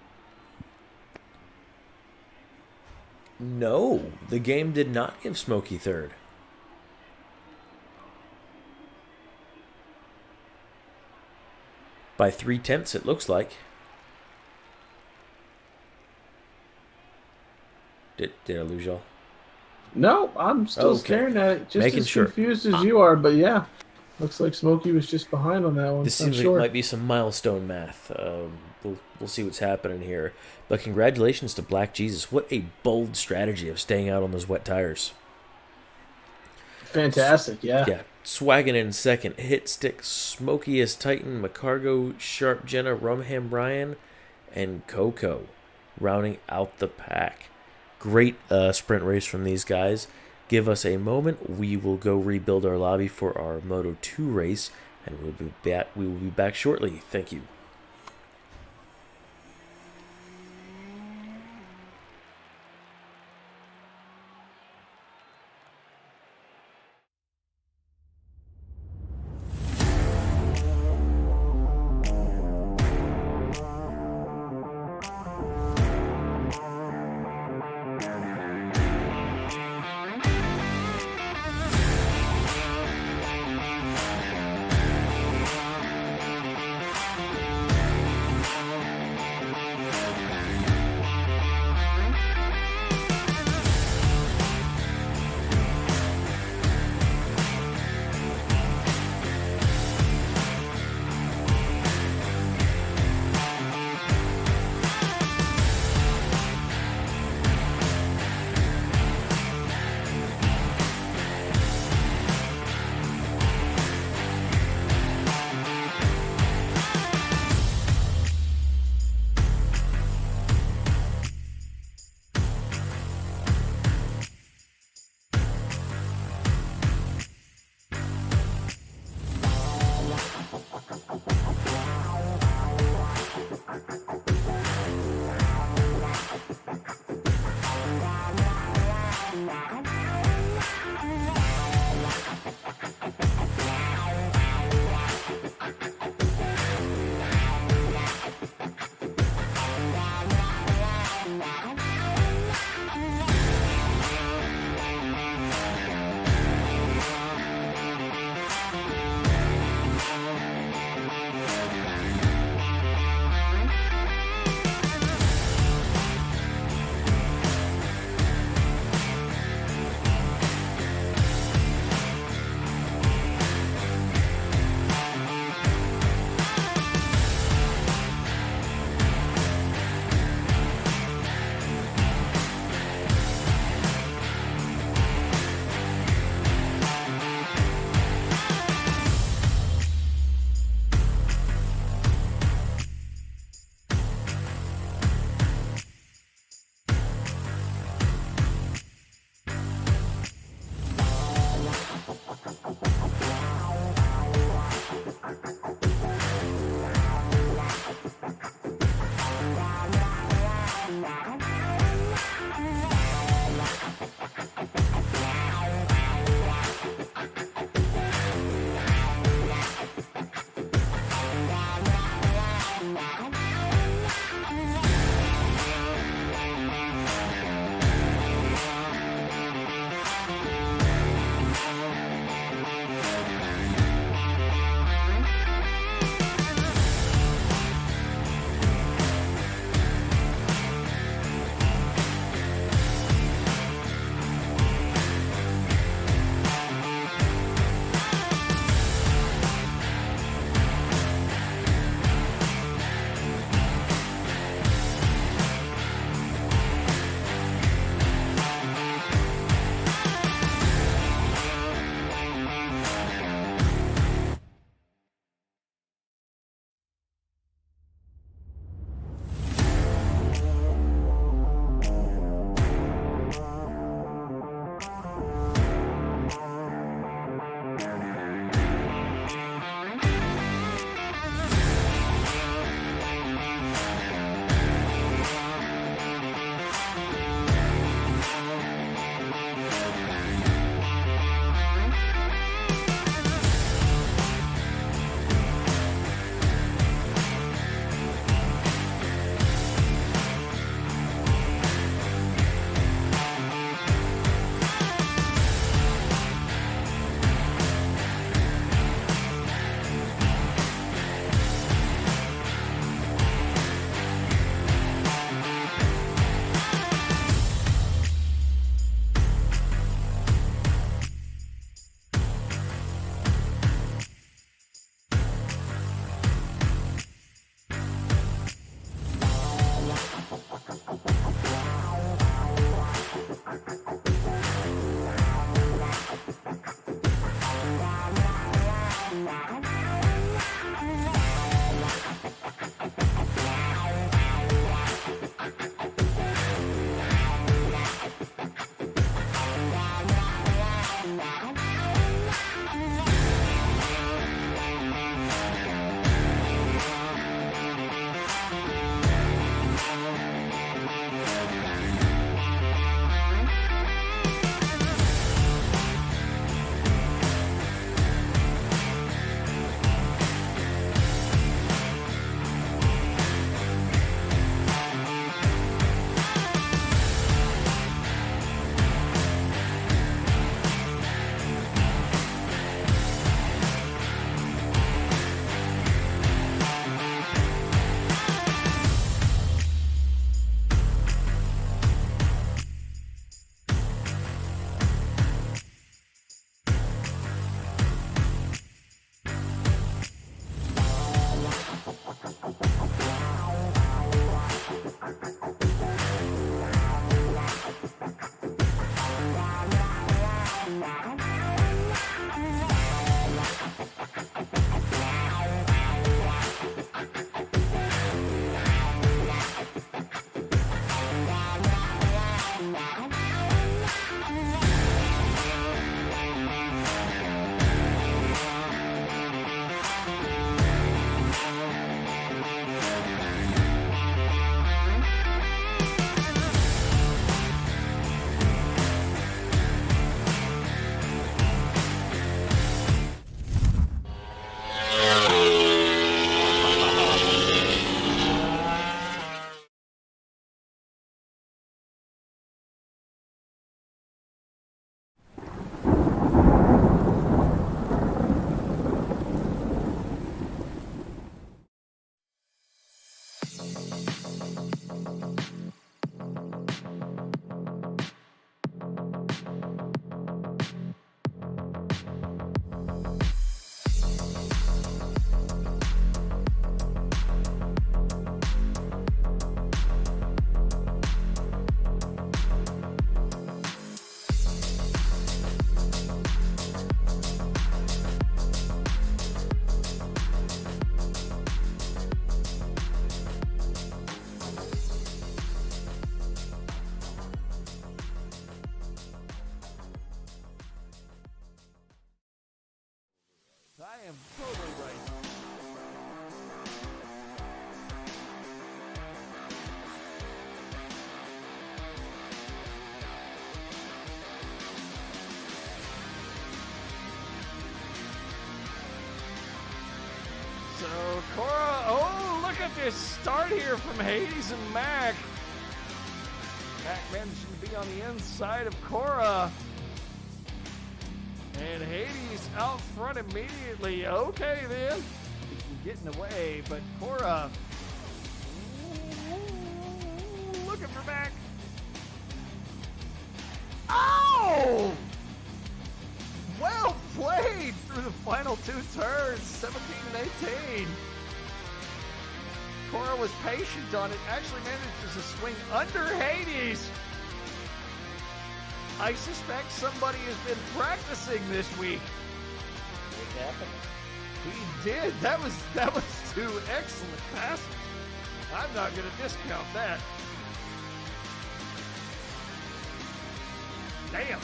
No, the game did not give Smokey third. By 0.3, it looks like. Did I lose y'all? No, I'm still Okay. staring at it. Just Making as sure. confused as you are, but yeah. Looks like Smokey was just behind on that one. This I'm seems like sure. it might be some milestone math. We'll see what's happening here. But congratulations to Black Jesus. What a bold strategy of staying out on those wet tires. Fantastic, yeah. Yeah, Swaggin in second. Hit Stick, Smokiest Titan, Macargo, Sharp Jenna, Rumham Brian, and Coco rounding out the pack. Great sprint race from these guys. Give us a moment. We will go rebuild our lobby for our Moto 2 race, and we will be back shortly. Thank you. am totally right. So, Cora, oh, look at this start here from Hades and Mac. Mac managing to be on the inside of Cora. And Hades out front immediately. Okay, then. Getting away, but Cora looking for Mac. Oh! Well played through the final two turns, 17 and 18. Cora was patient on it, actually manages to swing under Hades. I suspect somebody has been practicing this week. It happened. He did. That was two excellent passes. I'm not going to discount that. Damn.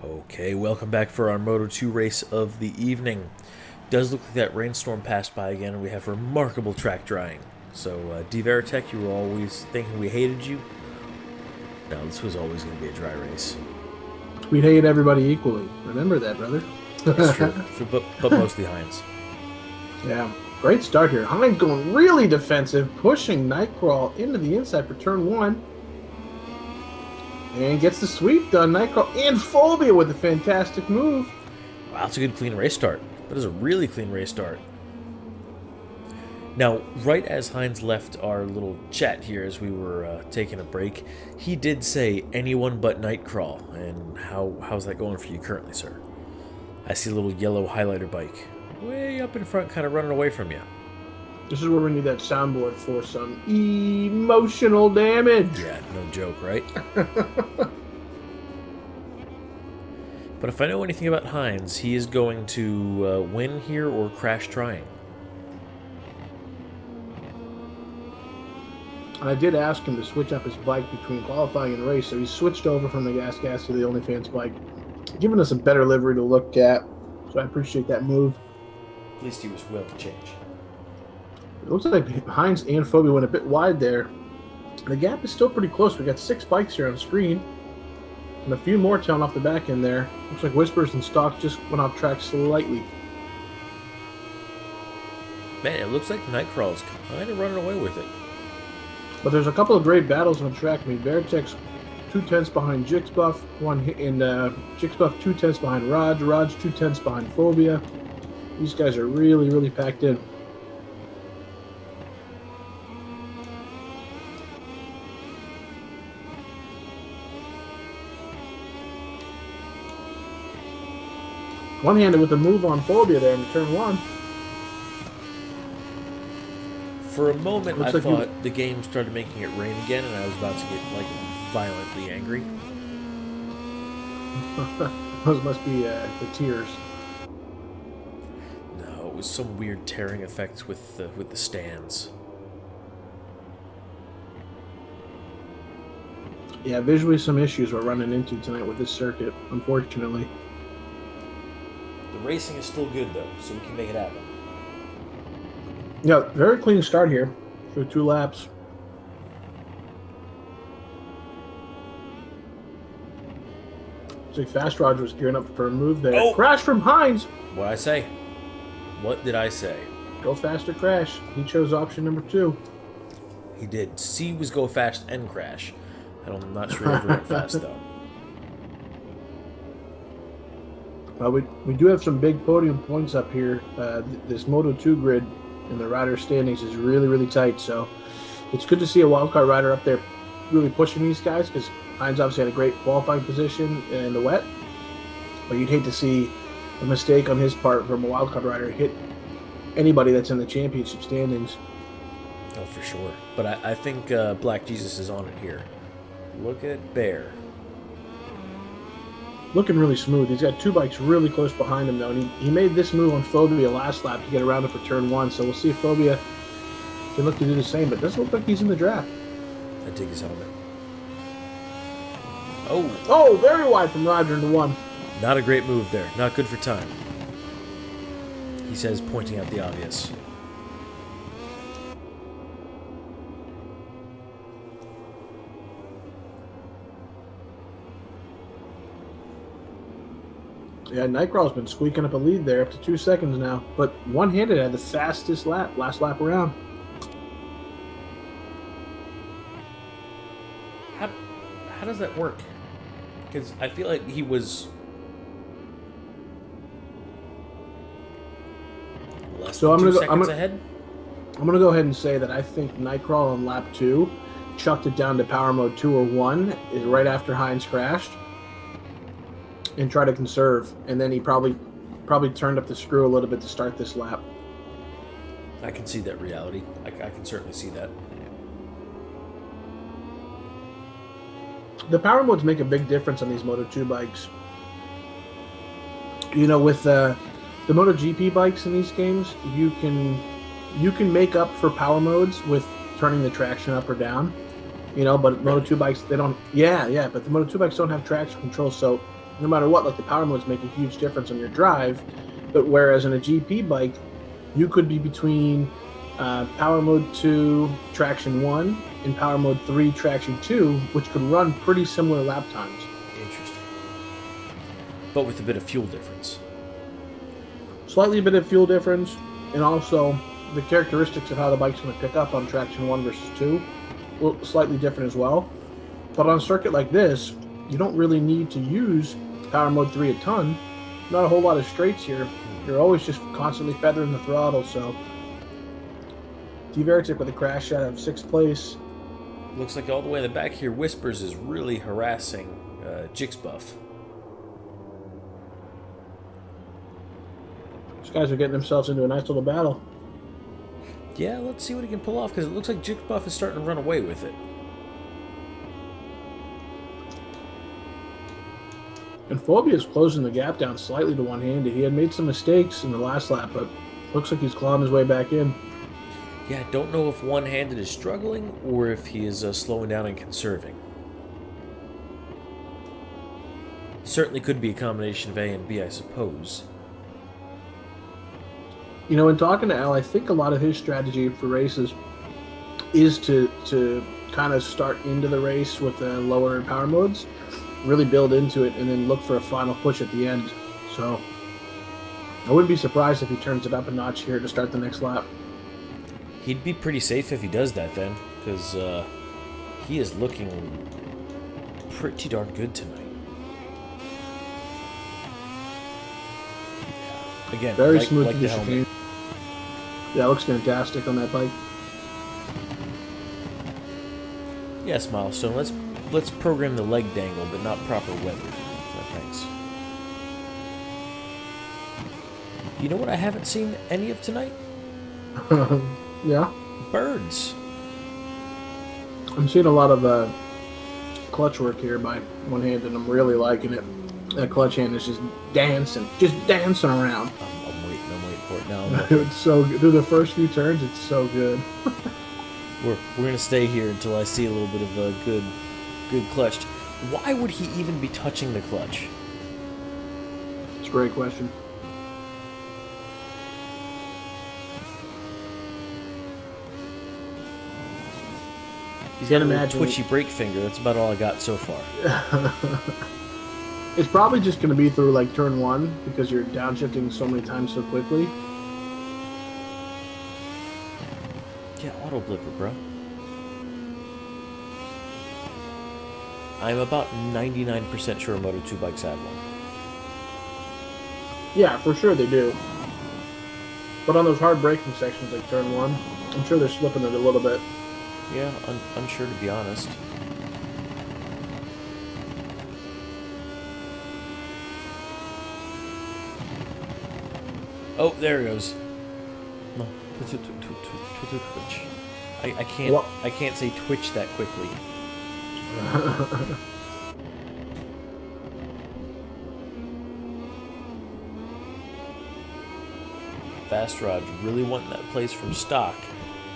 Okay, welcome back for our Moto2 race of the evening. Does look like that rainstorm passed by again, and we have remarkable track drying. So, D Veritech, you were always thinking we hated you. No, this was always going to be a dry race. We'd hate everybody equally. Remember that, brother. That's true, but mostly Heinz. Yeah, great start here. Heinz going really defensive, pushing Nightcrawl into the inside for turn one. And gets the sweep done. Nightcrawl and Phobia with a fantastic move. Wow, that's a good clean race start. That is a really clean race start. Now, right as Heinz left our little chat here as we were taking a break, he did say anyone but Nightcrawl. And how's that going for you currently, sir? I see a little yellow highlighter bike way up in front kind of running away from you. This is where we need that soundboard for some emotional damage. Yeah, no joke, right? But if I know anything about Hines, he is going to win here or crash trying. And I did ask him to switch up his bike between qualifying and race, so he switched over from the gas to the OnlyFans bike, giving us a better livery to look at. So I appreciate that move. At least he was willing to change. It looks like Hines and Phobia went a bit wide there. The gap is still pretty close. We got 6 bikes here on screen, and a few more tailing off the back end there. Looks like Whispers and Stock just went off track slightly. Man, it looks like Nightcrawl's kind of running away with it. But there's a couple of great battles on track. I mean, Veritex 2/10 behind Jixbuff, Jixbuff 2/10 behind Raj 2/10 behind Phobia. These guys are really, really packed in. One-handed with a move on Phobia there in turn 1. For a moment, Looks I like thought the game started making it rain again, and I was about to get like violently angry. Those must be the tears. No, it was some weird tearing effects with the stands. Yeah, visually some issues we're running into tonight with this circuit, unfortunately. The racing is still good though, so we can make it happen. Yeah, very clean start here for 2 laps. Looks like Fast Rod was gearing up for a move there. Oh! Crash from Hines! What did I say? What did I say? Go faster, crash. He chose option number 2. He did. C was go fast and crash. I'm not sure he ever went fast though. We do have some big podium points up here. This Moto2 grid in the rider standings is really, really tight. So it's good to see a wildcard rider up there really pushing these guys, because Hines obviously had a great qualifying position in the wet. But you'd hate to see a mistake on his part from a wildcard rider hit anybody that's in the championship standings. Oh, for sure. But I think Black Jesus is on it here. Look at Bear. Looking really smooth. He's got 2 bikes really close behind him, though. And he made this move on Phobia last lap to get around it for turn 1. So we'll see if Phobia can look to do the same. But it doesn't look like he's in the draft. I dig his helmet. Oh, very wide from Roger into 1. Not a great move there. Not good for time. He says, pointing out the obvious. Yeah, Nightcrawl's been squeaking up a lead there, up to 2 seconds now. But one-handed had the fastest lap, last lap around. How does that work? Because I feel like he was less than 2 seconds ahead. I'm going to go ahead and say that I think Nightcrawl on lap 2 chucked it down to power mode 2 or 1 is right after Hines crashed and tried to conserve. And then he probably turned up the screw a little bit to start this lap. I can see that reality. I can certainly see that. The power modes make a big difference on these Moto2 bikes. You know, with the MotoGP bikes in these games, you can make up for power modes with turning the traction up or down. You know, but Moto2 bikes, they don't. Yeah, but the Moto2 bikes don't have traction control, so no matter what, like the power modes make a huge difference on your drive. But whereas in a GP bike, you could be between power mode 2, traction 1, and power mode 3, traction 2, which could run pretty similar lap times. Interesting. But with a bit of fuel difference. Slightly a bit of fuel difference, and also the characteristics of how the bike's going to pick up on traction 1 versus 2, slightly different as well. But on a circuit like this, you don't really need to use power mode 3 a ton. Not a whole lot of straights here. You're always just constantly feathering the throttle, so T-Veritic with a crash out of 6th place. Looks like all the way in the back here, Whispers is really harassing Jixbuff. These guys are getting themselves into a nice little battle. Yeah, let's see what he can pull off, because it looks like Jigbuff is starting to run away with it. And Phobia's closing the gap down slightly to one-handed. He had made some mistakes in the last lap, but looks like he's clawing his way back in. Yeah, I don't know if one-handed is struggling or if he is slowing down and conserving. Certainly could be a combination of A and B, I suppose. You know, in talking to Al, I think a lot of his strategy for races is to kind of start into the race with the lower power modes, really build into it, and then look for a final push at the end. So I wouldn't be surprised if he turns it up a notch here to start the next lap. He'd be pretty safe if he does that then, because he is looking pretty darn good tonight. Again, Very smooth like the condition helmet. change. Yeah, it looks fantastic on that bike. Yes, Milestone. Let's program the leg dangle, but not proper weather. No, thanks. You know what I haven't seen any of tonight? Yeah. Birds. I'm seeing a lot of clutch work here by one hand, and I'm really liking it. That clutch hand is just dancing around. I'm waiting for it now. It's so good. Through the first few turns, it's so good. We're gonna stay here until I see a little bit of a good clutch. Why would he even be touching the clutch? It's a great question. He's Can't got a little imagine. twitchy brake finger. That's about all I got so far. It's probably just going to be through like turn one because you're downshifting so many times so quickly. Yeah, auto blipper, bro. I'm about 99% sure Moto2 bikes have one. Yeah, for sure they do. But on those hard braking sections like turn one, I'm sure they're slipping it a little bit. Yeah, unsure to be honest. Oh, there it goes. No, twitch. I can't say twitch that quickly. Fast Rod really wanting that place from stock.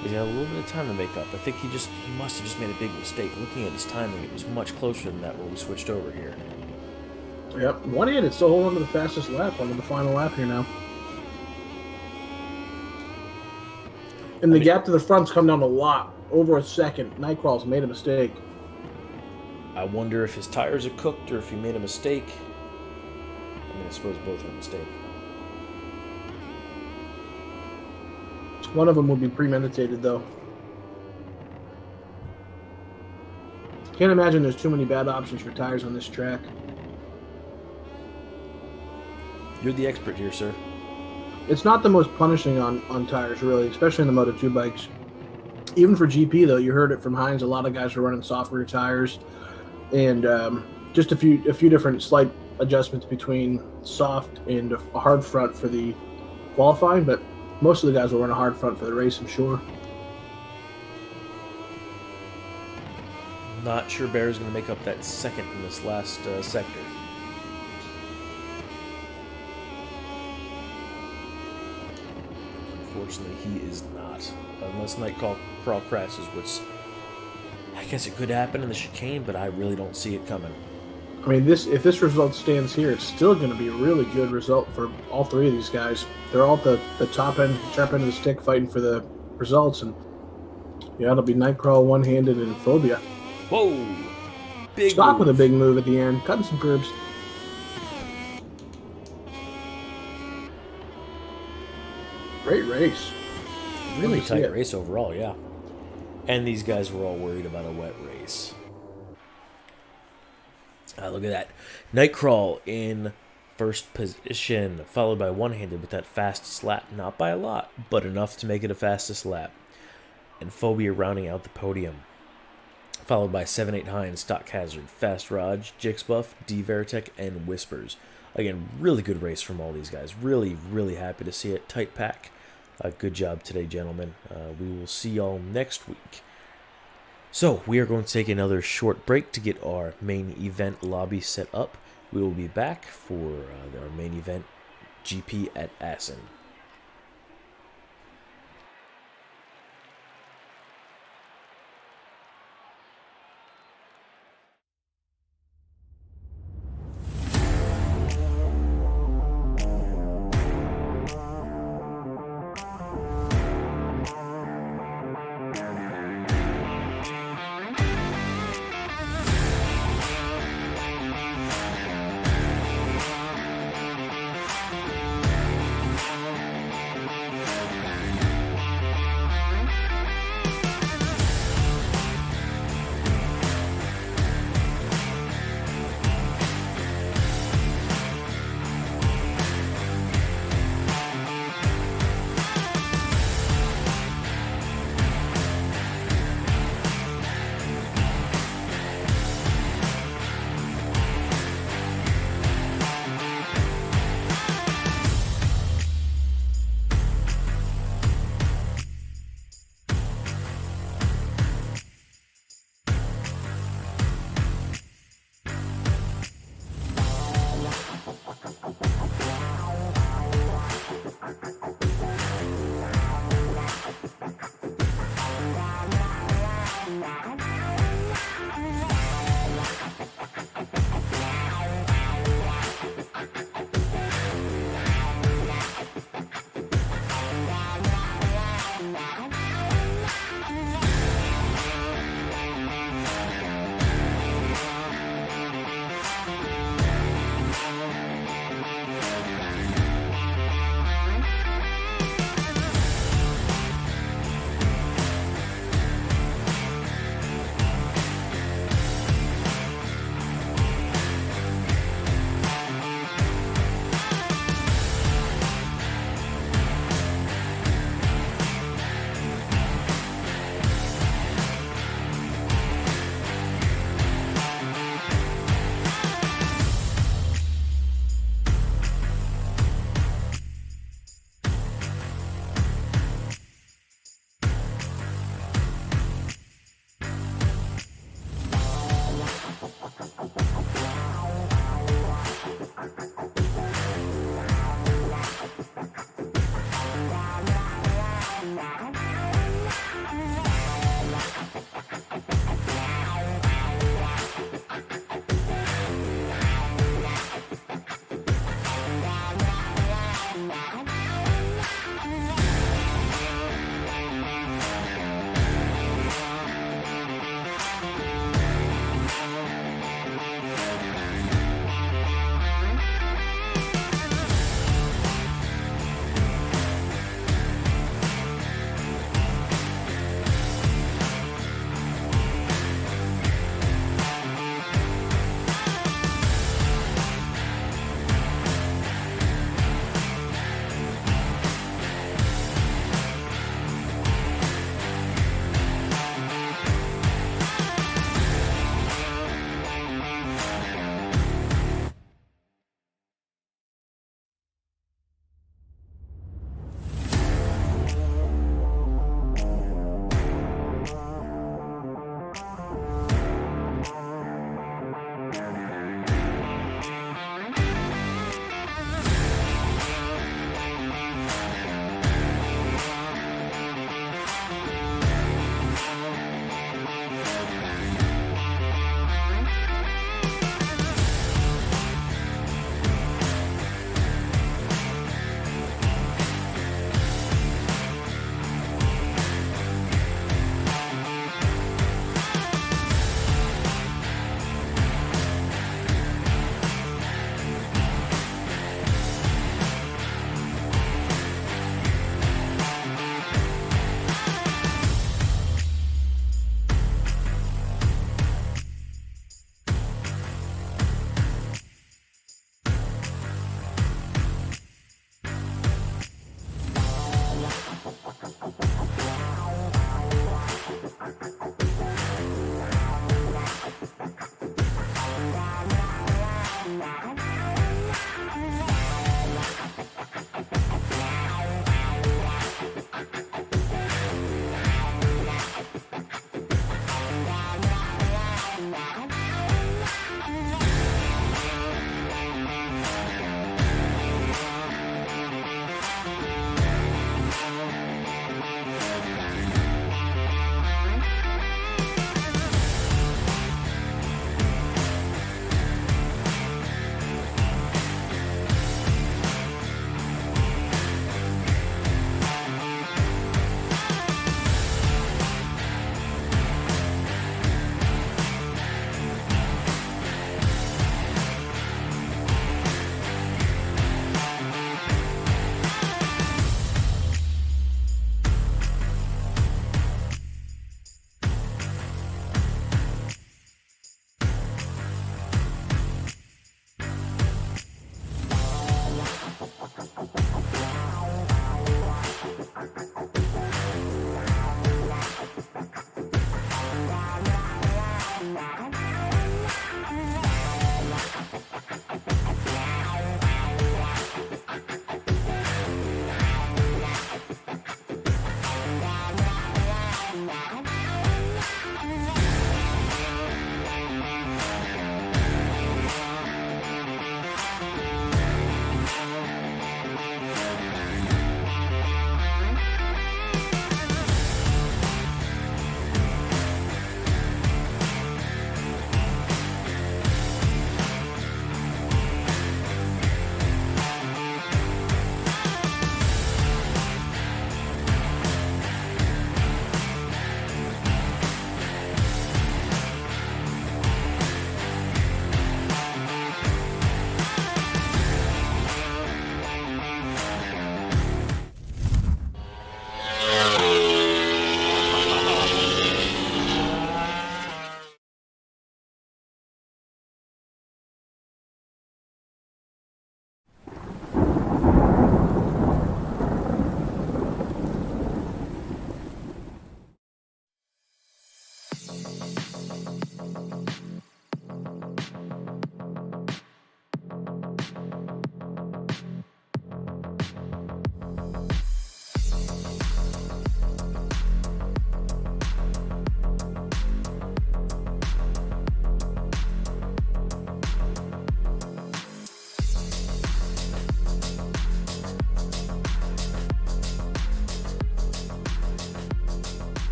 He's got a little bit of time to make up. I think he must have just made a big mistake. Looking at his timing, it was much closer than that when we switched over here. Yep, one hand, it's still holding to the fastest lap, on the final lap here now. And the gap to the front's come down a lot, over a second. Nightcrawl's made a mistake. I wonder if his tires are cooked or if he made a mistake. I mean, I suppose both are a mistake. One of them will be premeditated, though. Can't imagine there's too many bad options for tires on this track. You're the expert here, sir. It's not the most punishing on tires, really, especially in the Moto2 bikes. Even for GP, though, you heard it from Heinz. A lot of guys are running soft rear tires, and just a few different slight adjustments between soft and a hard front for the qualifying. But most of the guys will run a hard front for the race, I'm sure. Not sure Bear's going to make up that second in this last sector. Unfortunately, he is not. Unless Nightcrawl crashes, which I guess it could happen in the chicane, but I really don't see it coming. I mean, if this result stands here, it's still going to be a really good result for all three of these guys. They're all at the top end, sharp end of the stick, fighting for the results, and yeah, it'll be Nightcrawl one-handed and Phobia. Whoa! Big Stock move. with a big move at the end, cutting some curbs. Great race. Really Love to see tight it. race overall, yeah. And these guys were all worried about a wet race. Look at that. Nightcrawl in first position, followed by one-handed with that fastest lap. Not by a lot, but enough to make it a fastest lap. And Phobia rounding out the podium. Followed by 7-8 Heinz, Stock Hazard, Fast Raj, Jixbuff, D Veritech, and Whispers. Again, really good race from all these guys. Really, really happy to see it. Tight pack. Good job today, gentlemen. We will see y'all next week. So, we are going to take another short break to get our main event lobby set up. We will be back for our main event, GP at Assen.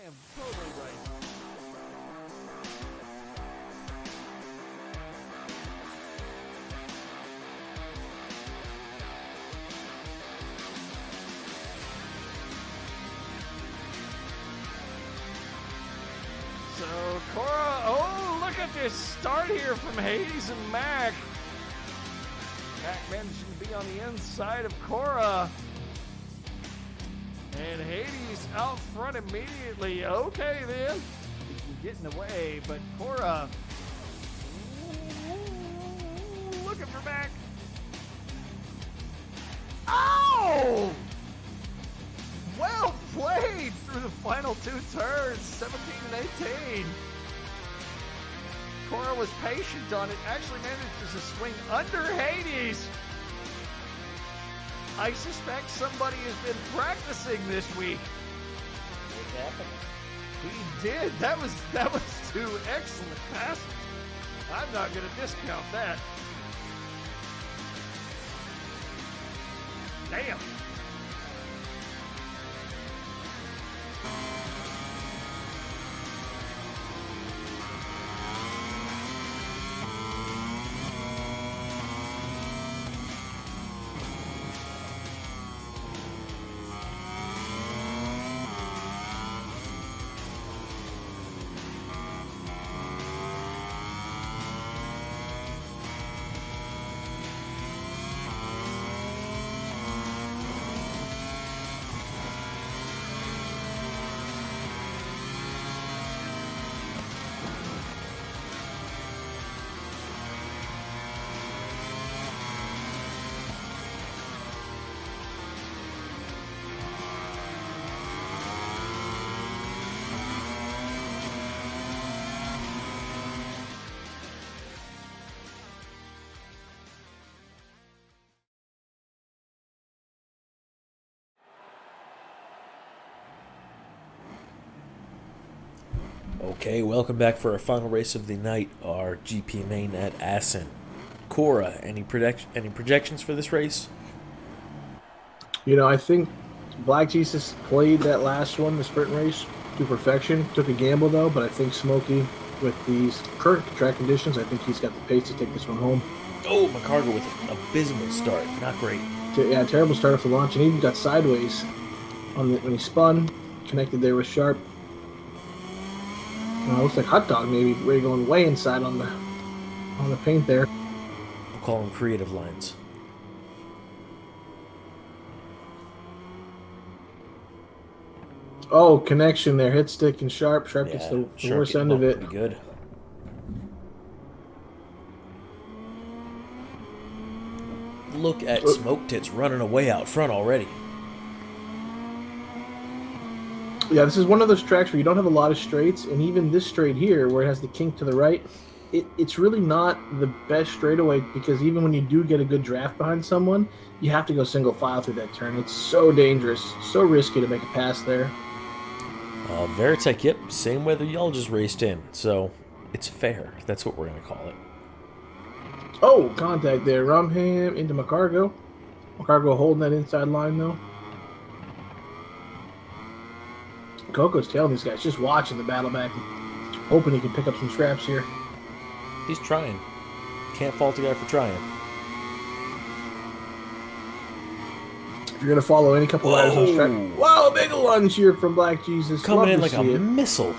am totally right. So, Cora, oh, look at this start here from Hades and Mac. Mac managing to be on the inside of Cora. And Hades out front immediately. Okay, then. He's getting away, but Cora looking for Mac. Oh! Well played through the final two turns, 17 and 18. Cora was patient on it, actually manages to swing under Hades. I suspect somebody has been practicing this week. What happened? He did. That was two excellent passes. I'm not going to discount that. Damn. Okay, welcome back for our final race of the night, our GP main at Assen. Cora, any projections for this race? You know, I think Black Jesus played that last one, the sprint race, to perfection. Took a gamble, though, but I think Smokey, with these current track conditions, I think he's got the pace to take this one home. Oh, McCargo with an abysmal start. Not great. Yeah, terrible start off the launch, and even got sideways when he spun, connected there with Sharp. Looks like Hot Dog maybe ready going way inside on the paint there. We'll call them creative lines. Oh, connection there. Hit stick and Sharp. Sharp gets the Sharp worst getting end of bumped it. Pretty good. Look at Smoke Tits running away out front already. Yeah, this is one of those tracks where you don't have a lot of straights, and even this straight here, where it has the kink to the right, it's really not the best straightaway, because even when you do get a good draft behind someone, you have to go single file through that turn. It's so dangerous, so risky to make a pass there. Veritech, yep, same weather y'all just raced in, so it's fair. That's what we're going to call it. Oh, contact there. Rumham into McCargo. McCargo holding that inside line, though. Coco's telling these guys, just watching the battle back, hoping he can pick up some scraps here. He's trying. Can't fault a guy for trying. If you're going to follow any couple riders on the track. Wow, big lunge here from Black Jesus. Coming in Love like to a see it. missile.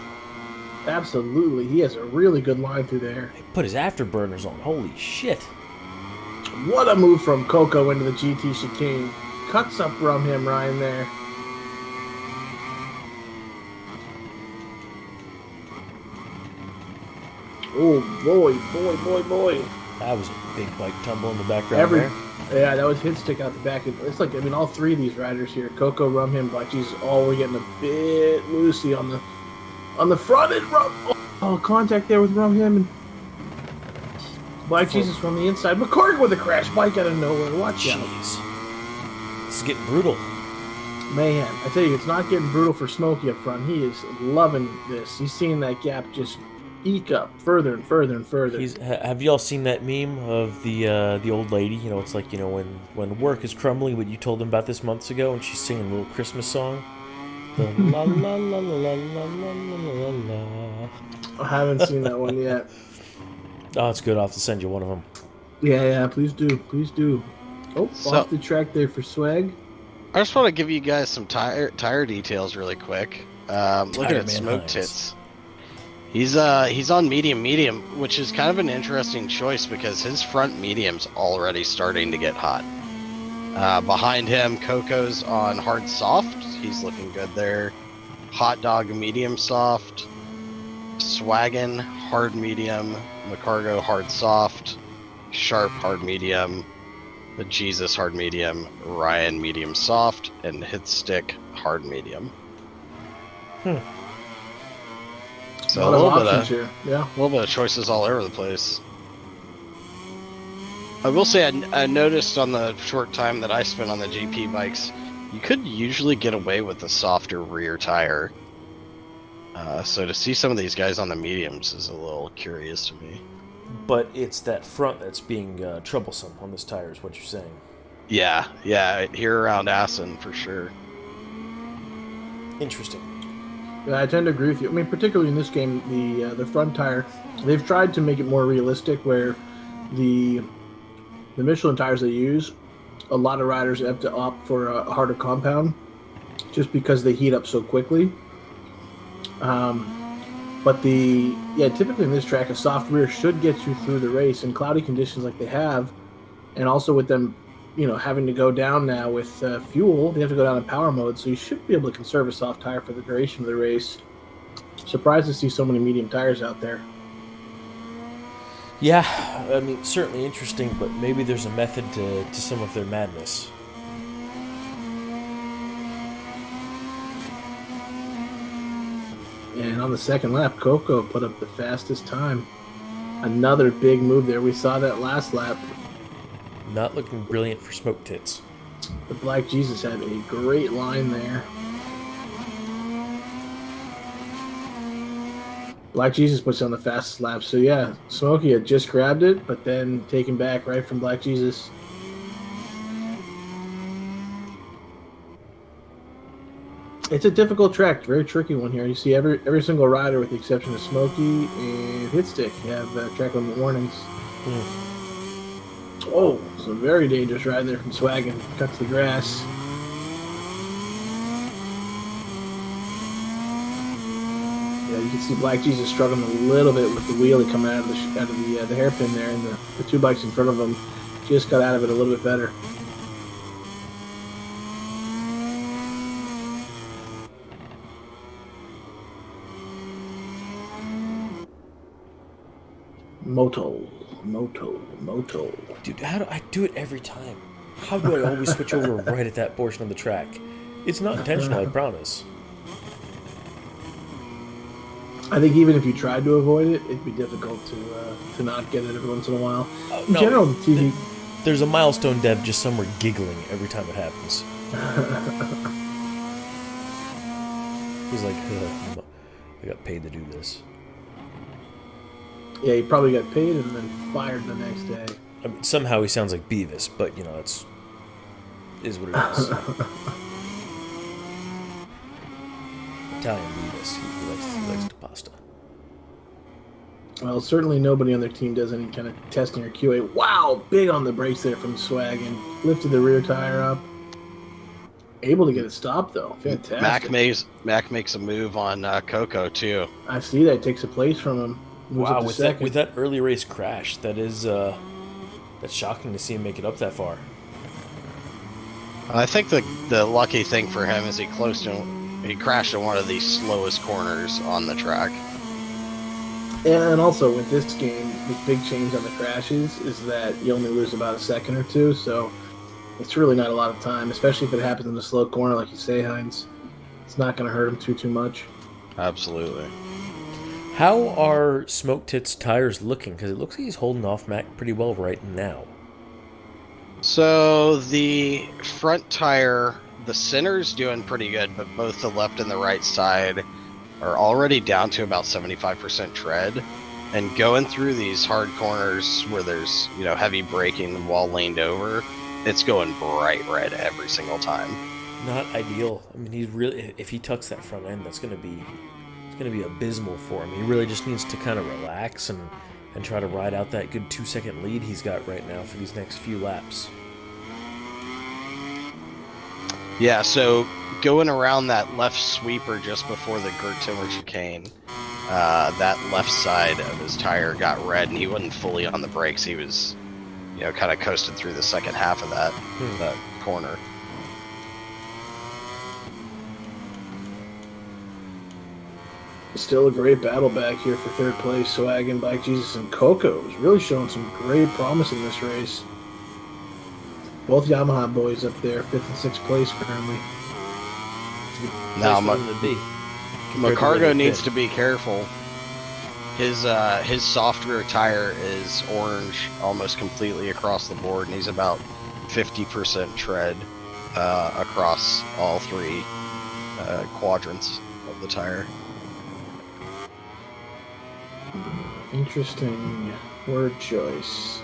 Absolutely. He has a really good line through there. He put his afterburners on. Holy shit. What a move from Coco into the GT chicane. Cuts up Rumham Ryan there. Oh, boy. That was a big bike tumble in the background there. Yeah, that was hit stick out the back. It's like, I mean, all three of these riders here, Coco, Rumham, Black Jesus, all were getting a bit loosey on the front end. Oh, contact there with Rumham and Black Jesus from the inside. McCargan with a crash bike out of nowhere. Watch out. Jeez. This is getting brutal. Man, I tell you, it's not getting brutal for Smokey up front. He is loving this. He's seeing that gap just eke up further and further and further. Have y'all seen that meme of the old lady? You know, it's like, you know, when work is crumbling, what you told them about this months ago, and she's singing a little Christmas song. The la la la la la la la la la. I haven't seen that one yet. Oh, it's good. I'll have to send you one of them. Yeah, please do. Please do. Oh, So- off the track there for Swag. I just want to give you guys some tire details really quick. Looking at Man Smoke Hines. Tits. He's on medium, which is kind of an interesting choice because his front medium's already starting to get hot. Behind him, Coco's on hard soft. He's looking good there. Hot Dog medium soft. Swaggin hard medium. McCargo hard soft. Sharp hard medium. The Jesus hard medium. Ryan medium soft. And Hitstick hard medium. So A lot of options here. Yeah. a little bit of choices all over the place. I will say I noticed on the short time that I spent on the GP bikes, you could usually get away with a softer rear tire. So to see some of these guys on the mediums is a little curious to me. But it's that front that's being troublesome on this tire, is what you're saying. Yeah, here around Assen for sure. Interesting. Yeah, I tend to agree with you. I mean, particularly in this game, the front tire, they've tried to make it more realistic where the Michelin tires they use, a lot of riders have to opt for a harder compound just because they heat up so quickly. But typically in this track, a soft rear should get you through the race in cloudy conditions like they have, and also with them, having to go down now with fuel, they have to go down in power mode, so you should be able to conserve a soft tire for the duration of the race. Surprised to see so many medium tires out there. Yeah, I mean, certainly interesting, but maybe there's a method to some of their madness. And on the second lap, Coco put up the fastest time. Another big move there. We saw that last lap. Not looking brilliant for Smoke Tits. The Black Jesus had a great line there. Black Jesus puts on the fastest lap. So yeah, Smokey had just grabbed it, but then taken back right from Black Jesus. It's a difficult track, very tricky one here. You see every single rider, with the exception of Smokey and Hitstick, have track limit warnings. Oh, it's a very dangerous ride there from Swaggin. Cuts the grass. Yeah, you can see Black Jesus struggling a little bit with the wheelie coming out of the hairpin there, and the two bikes in front of him just got out of it a little bit better. Moto. Dude, how do I do it every time? How do I always switch over right at that portion of the track? It's not intentional, I promise. I think even if you tried to avoid it, it'd be difficult to not get it every once in a while. In general, the TV... There's a milestone dev just somewhere giggling every time it happens. He's like, I got paid to do this. Yeah, he probably got paid and then fired the next day. I mean, somehow he sounds like Beavis, but it's is what it is. Italian Beavis. He likes the pasta. Well, certainly nobody on their team does any kind of testing or QA. Wow, big on the brakes there from Swag, and lifted the rear tire up. Able to get it stopped though. Fantastic. Mac makes a move on Coco too. I see that. Takes a place from him. Moves up Wow, to with that early race crash, that's shocking to see him make it up that far. I think the lucky thing for him is he crashed in one of the slowest corners on the track. And also with this game, with big change on the crashes, is that you only lose about a second or two, so it's really not a lot of time, especially if it happens in a slow corner, like you say, Hines. It's not going to hurt him too much. Absolutely. How are Smoke Tits' tires looking? Because it looks like he's holding off Mac pretty well right now. So the front tire, the center's doing pretty good, but both the left and the right side are already down to about 75% tread. And going through these hard corners where there's, heavy braking while laned over, it's going bright red every single time. Not ideal. I mean, he's really, if he tucks that front end, it's gonna be abysmal for him. He really just needs to kind of relax and try to ride out that good 2-second lead he's got right now for these next few laps. Yeah, so going around that left sweeper just before the Gertiller chicane, that left side of his tire got red, and he wasn't fully on the brakes. He was, kind of coasted through the second half of that corner. Still a great battle back here for third place. Swaggin, Black Jesus, and Coco is really showing some great promise in this race. Both Yamaha boys up there, 5th and 6th place currently. Now, Compared to McCargo the needs pit. to be careful. His soft rear tire is orange almost completely across the board, and he's about 50% tread across all 3 quadrants of the tire. Interesting word choice.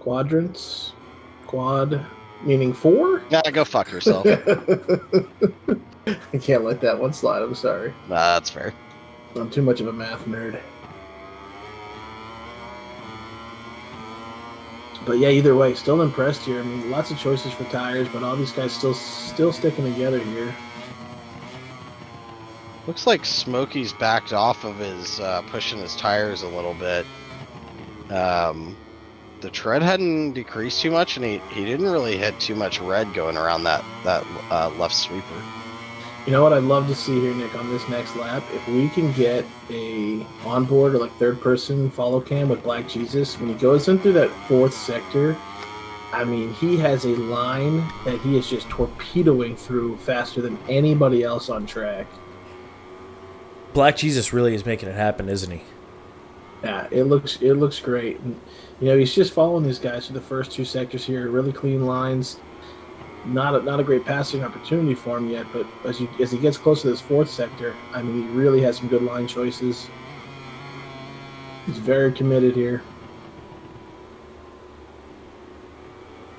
Quadrants? Quad meaning 4? Gotta go fuck yourself. I can't let that one slide, I'm sorry. Nah, that's fair. I'm too much of a math nerd. But yeah, either way, still impressed here. I mean, lots of choices for tires, but all these guys still sticking together here. Looks like Smokey's backed off of his pushing his tires a little bit. The tread hadn't decreased too much, and he didn't really hit too much red going around that left sweeper. You know what I'd love to see here, Nick, on this next lap? If we can get a onboard or like third-person follow cam with Black Jesus, when he goes in through that 4th sector, I mean, he has a line that he is just torpedoing through faster than anybody else on track. Black Jesus really is making it happen, isn't he? Yeah, it looks great. And, he's just following these guys through the first 2 sectors here. Really clean lines. Not a great passing opportunity for him yet, but as he gets close to this 4th sector, I mean, he really has some good line choices. He's very committed here.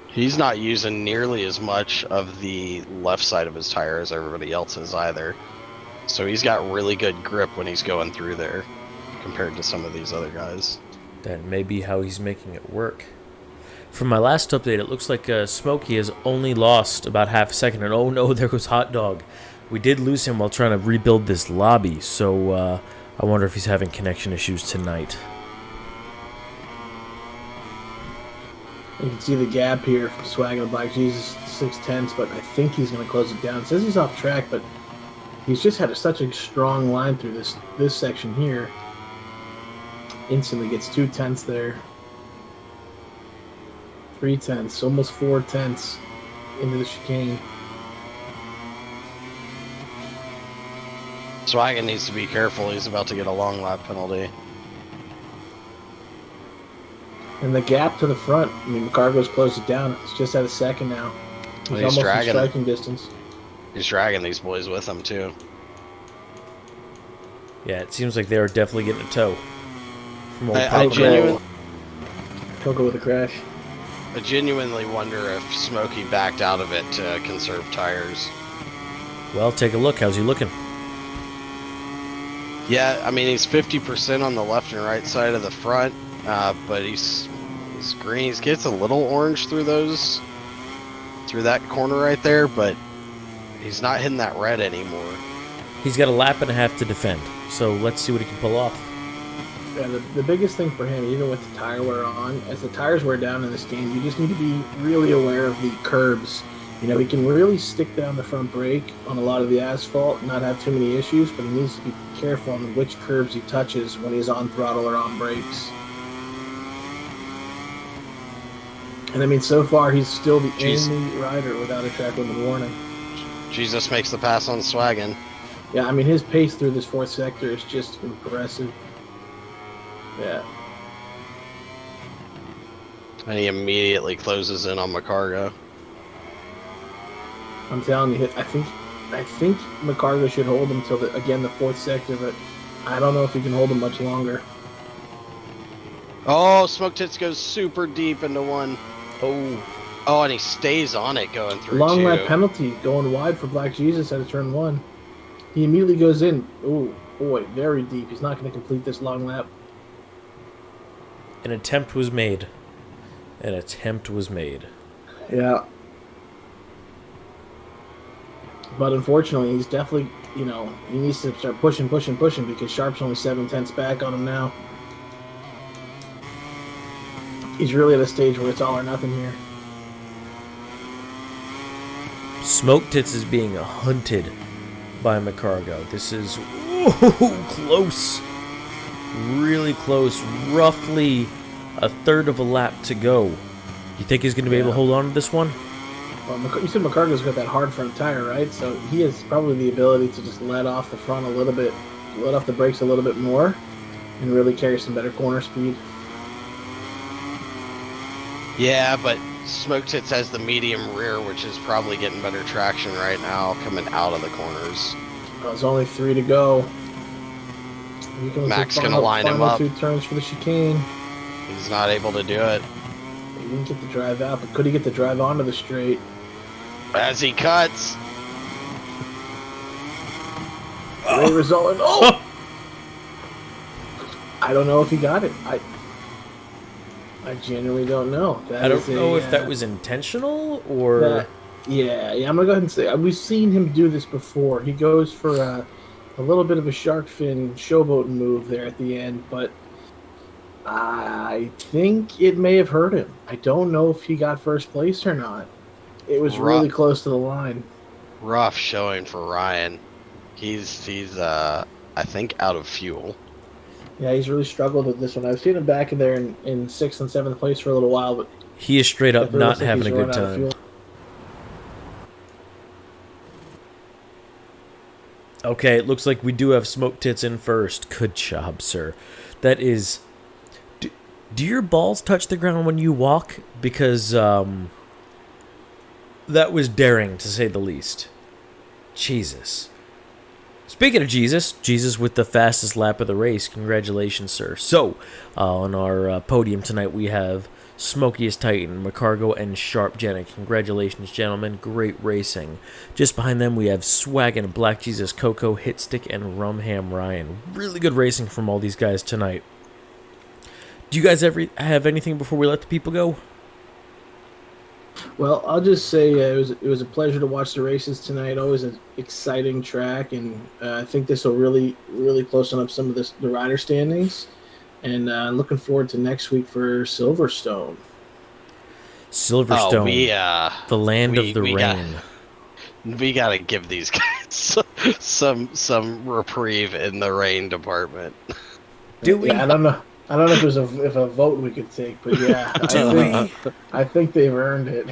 He's not using nearly as much of the left side of his tire as everybody else is either. So he's got really good grip when he's going through there compared to some of these other guys. That may be how he's making it work. From my last update, it looks like Smokey has only lost about half a second, and oh no, there goes Hot Dog. We did lose him while trying to rebuild this lobby, so I wonder if he's having connection issues tonight. You can see the gap here from Swag and Black Jesus, 6/10, but I think he's going to close it down. It says he's off track, but he's just had such a strong line through this section here. Instantly gets 2/10 there. 3/10, almost 4/10 into the chicane. Swaggin needs to be careful. He's about to get a long lap penalty. And the gap to the front, I mean, McCargo's closed it down. It's just at a second now. He's He's almost dragging. in striking distance. He's dragging these boys with him too. Yeah, it seems like they are definitely getting a tow. From old I Papa. Coco with a crash. I genuinely wonder if Smokey backed out of it to conserve tires. Well, take a look. How's he looking? Yeah, I mean, he's 50% on the left and right side of the front, but he's green. He gets a little orange through that corner right there, but he's not hitting that red anymore. He's got a lap and a half to defend, so let's see what he can pull off. Yeah, the biggest thing for him, even with the tire wear on, as the tires wear down in this game, you just need to be really aware of the curbs. He can really stick down the front brake on a lot of the asphalt, not have too many issues, but he needs to be careful on which curbs he touches when he's on throttle or on brakes. And I mean, so far, he's still the only rider without a track limit warning. Jesus makes the pass on Swaggin. Yeah, I mean, his pace through this 4th sector is just impressive. Yeah. And he immediately closes in on McCargo. I'm telling you, I think McCargo should hold him till the 4th sector, but I don't know if he can hold him much longer. Oh, Smoke Tits goes super deep into one. Oh, Oh, and he stays on it going through Long too. lap penalty going wide for Black Jesus out of turn 1. He immediately goes in. Oh, boy, very deep. He's not going to complete this long lap. An attempt was made. An attempt was made. Yeah. But unfortunately, he's definitely, you know, he needs to start pushing because Sharp's only 7/10 back on him now. He's really at a stage where it's all or nothing here. Smoke Tits is being hunted by McCargo. This is close. Really close. Roughly a third of a lap to go. You think he's going to be able to hold on to this one? Well, you said McCargo's got that hard front tire, right? So he has probably the ability to just let off the front a little bit, let off the brakes a little bit more, and really carry some better corner speed. Yeah, but Smoke Tits has the medium rear, which is probably getting better traction right now coming out of the corners. There's only 3 to go. Mac's going to line him up. 2 turns for the chicane. He's not able to do it. He didn't get the drive out, but could he get the drive onto the straight? As he cuts. Great result. And, oh! I don't know if he got it. I genuinely don't know. I don't know if that was intentional or... Yeah, I'm going to go ahead and say, we've seen him do this before. He goes for a little bit of a shark fin showboat move there at the end, but I think it may have hurt him. I don't know if he got first place or not. It was really close to the line. Rough showing for Ryan. He's I think out of fuel. Yeah, he's really struggled with this one. I've seen him back in there in 6th and 7th place for a little while, but he is straight up not having a good time. Okay, it looks like we do have Smoke Tits in first. Good job, sir. That is... Do your balls touch the ground when you walk? Because, that was daring, to say the least. Jesus. Speaking of Jesus with the fastest lap of the race. Congratulations, sir. So, on our podium tonight, we have Smokiest Titan, McCargo, and Sharp Jenny. Congratulations, gentlemen. Great racing. Just behind them, we have Swaggin', Black Jesus, Coco, Hitstick, and Rumham Ryan. Really good racing from all these guys tonight. Do you guys ever have anything before we let the people go? Well, I'll just say it was a pleasure to watch the races tonight. Always an exciting track, and I think this will really close up some of the rider standings. And looking forward to next week for Silverstone. Silverstone, the land of the rain. We gotta give these guys some reprieve in the rain department. Do we? Yeah, I don't know if there's a vote we could take, but yeah, I think they've earned it.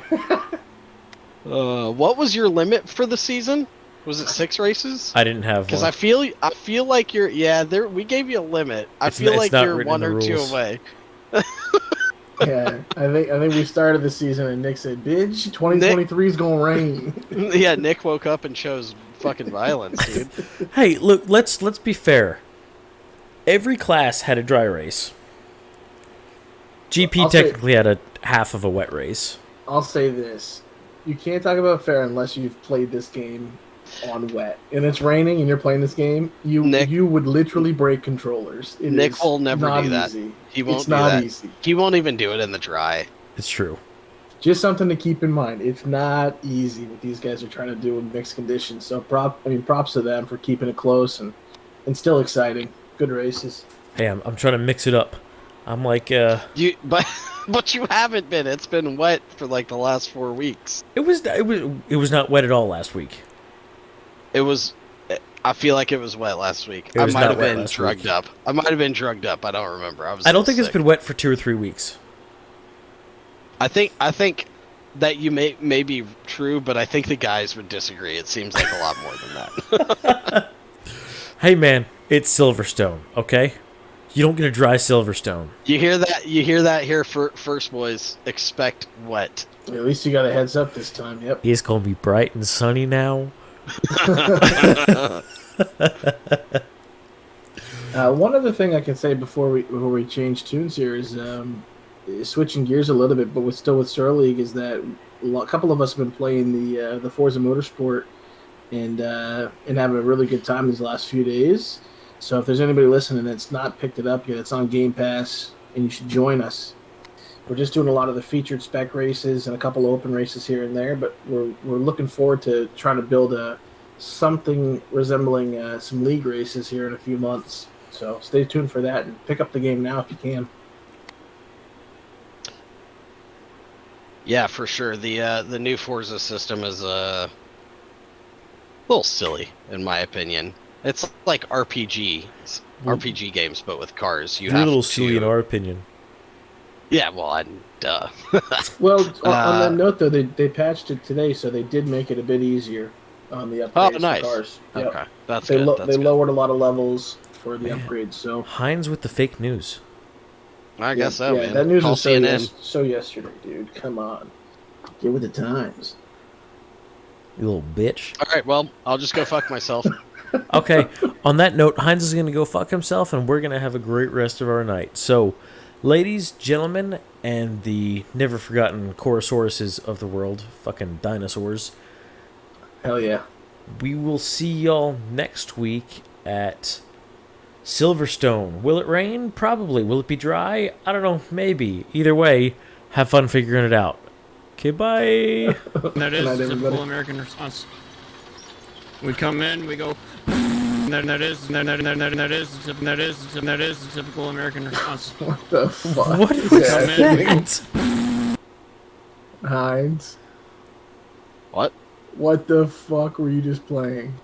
What was your limit for the season? Was it 6 races? I didn't have one. Because I feel like you're there. We gave you a limit. I feel like you're 1 or 2 away. Yeah, I think we started the season and Nick said, "Bitch, 2023 is gonna rain." Yeah, Nick woke up and chose fucking violence, dude. Hey, look, let's be fair. Every class had a dry race. GP technically had a half of a wet race. I'll say this: you can't talk about fair unless you've played this game on wet, and it's raining, and you're playing this game. You would literally break controllers. Nick will never do that. Easy. He won't. It's not easy. He won't even do it in the dry. It's true. Just something to keep in mind. It's not easy what these guys are trying to do in mixed conditions. So props to them for keeping it close and still exciting. Good races. Hey, I'm trying to mix it up. I'm like but you haven't been. It's been wet for like the last 4 weeks. It was not wet at all last week. It was. I feel like it was wet last week. I might have been drugged up. I might have been drugged up. I don't remember. I don't think it's been wet for 2 or 3 weeks. I think that you may be true, but I think the guys would disagree. It seems like a lot more than that. Hey man, it's Silverstone, okay? You don't get a dry Silverstone. You hear that? You hear that here first, boys. Expect wet. At least you got a heads up this time. Yep. It's gonna be bright and sunny now. One other thing I can say before we change tunes here is switching gears a little bit, but still with SERL League, is that a couple of us have been playing the Forza Motorsport and having a really good time these last few days. So if there's anybody listening that's not picked it up yet, it's on Game Pass, and you should join us. We're just doing a lot of the featured spec races and a couple of open races here and there, but we're looking forward to trying to build something resembling some league races here in a few months. So stay tuned for that and pick up the game now if you can. Yeah, for sure. The new Forza system is a little silly, in my opinion. It's like RPG games, but with cars. You're a little silly in our opinion. Yeah, well, duh. Well, on that note, though, they patched it today, so they did make it a bit easier on the upgrades Oh, nice. for cars. Yep. Okay, that's they good. They lowered a lot of levels for the upgrades. So Heinz with the fake news. I guess so, yeah, man. that news Call was CNN. so yesterday, dude. Come on, get with the times. You little bitch. All right, well, I'll just go fuck myself. Okay, on that note, Heinz is going to go fuck himself, and we're going to have a great rest of our night. So, ladies, gentlemen, and the never-forgotten Corosauruses of the world, fucking dinosaurs, Hell yeah. we will see y'all next week at Silverstone. Will it rain? Probably. Will it be dry? I don't know. Maybe. Either way, have fun figuring it out. Okay, bye. That is night, the everybody. typical American response. We come in, we go. That is the typical American response. What the fuck? What is was happening? that? Heinz? What? What the fuck were you just playing?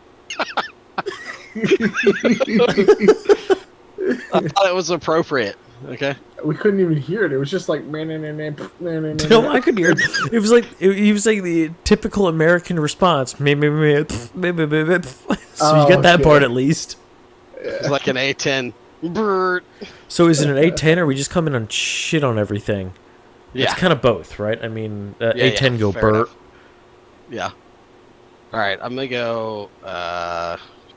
I thought it was appropriate. Okay. We couldn't even hear it. It was just like No, I could hear it. It was like the typical American response. So you get that okay. part at least. It's like an A10. Brrrt. So is it an A10 or we just come in and shit on everything? Yeah. It's kind of both, right? I mean, Yeah, A10 go fair burp. enough. Yeah. All right, I'm gonna go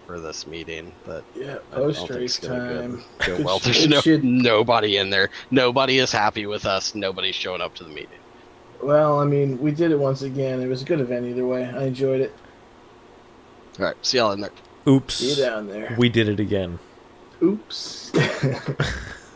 for this meeting, but Yeah, I don't post think race it's gonna time. go Good well. shit. There's nobody in there. Nobody is happy with us. Nobody's showing up to the meeting. Well, I mean, we did it once again. It was a good event either way. I enjoyed it. All right, see y'all in there. Oops. See you down there. We did it again. Oops.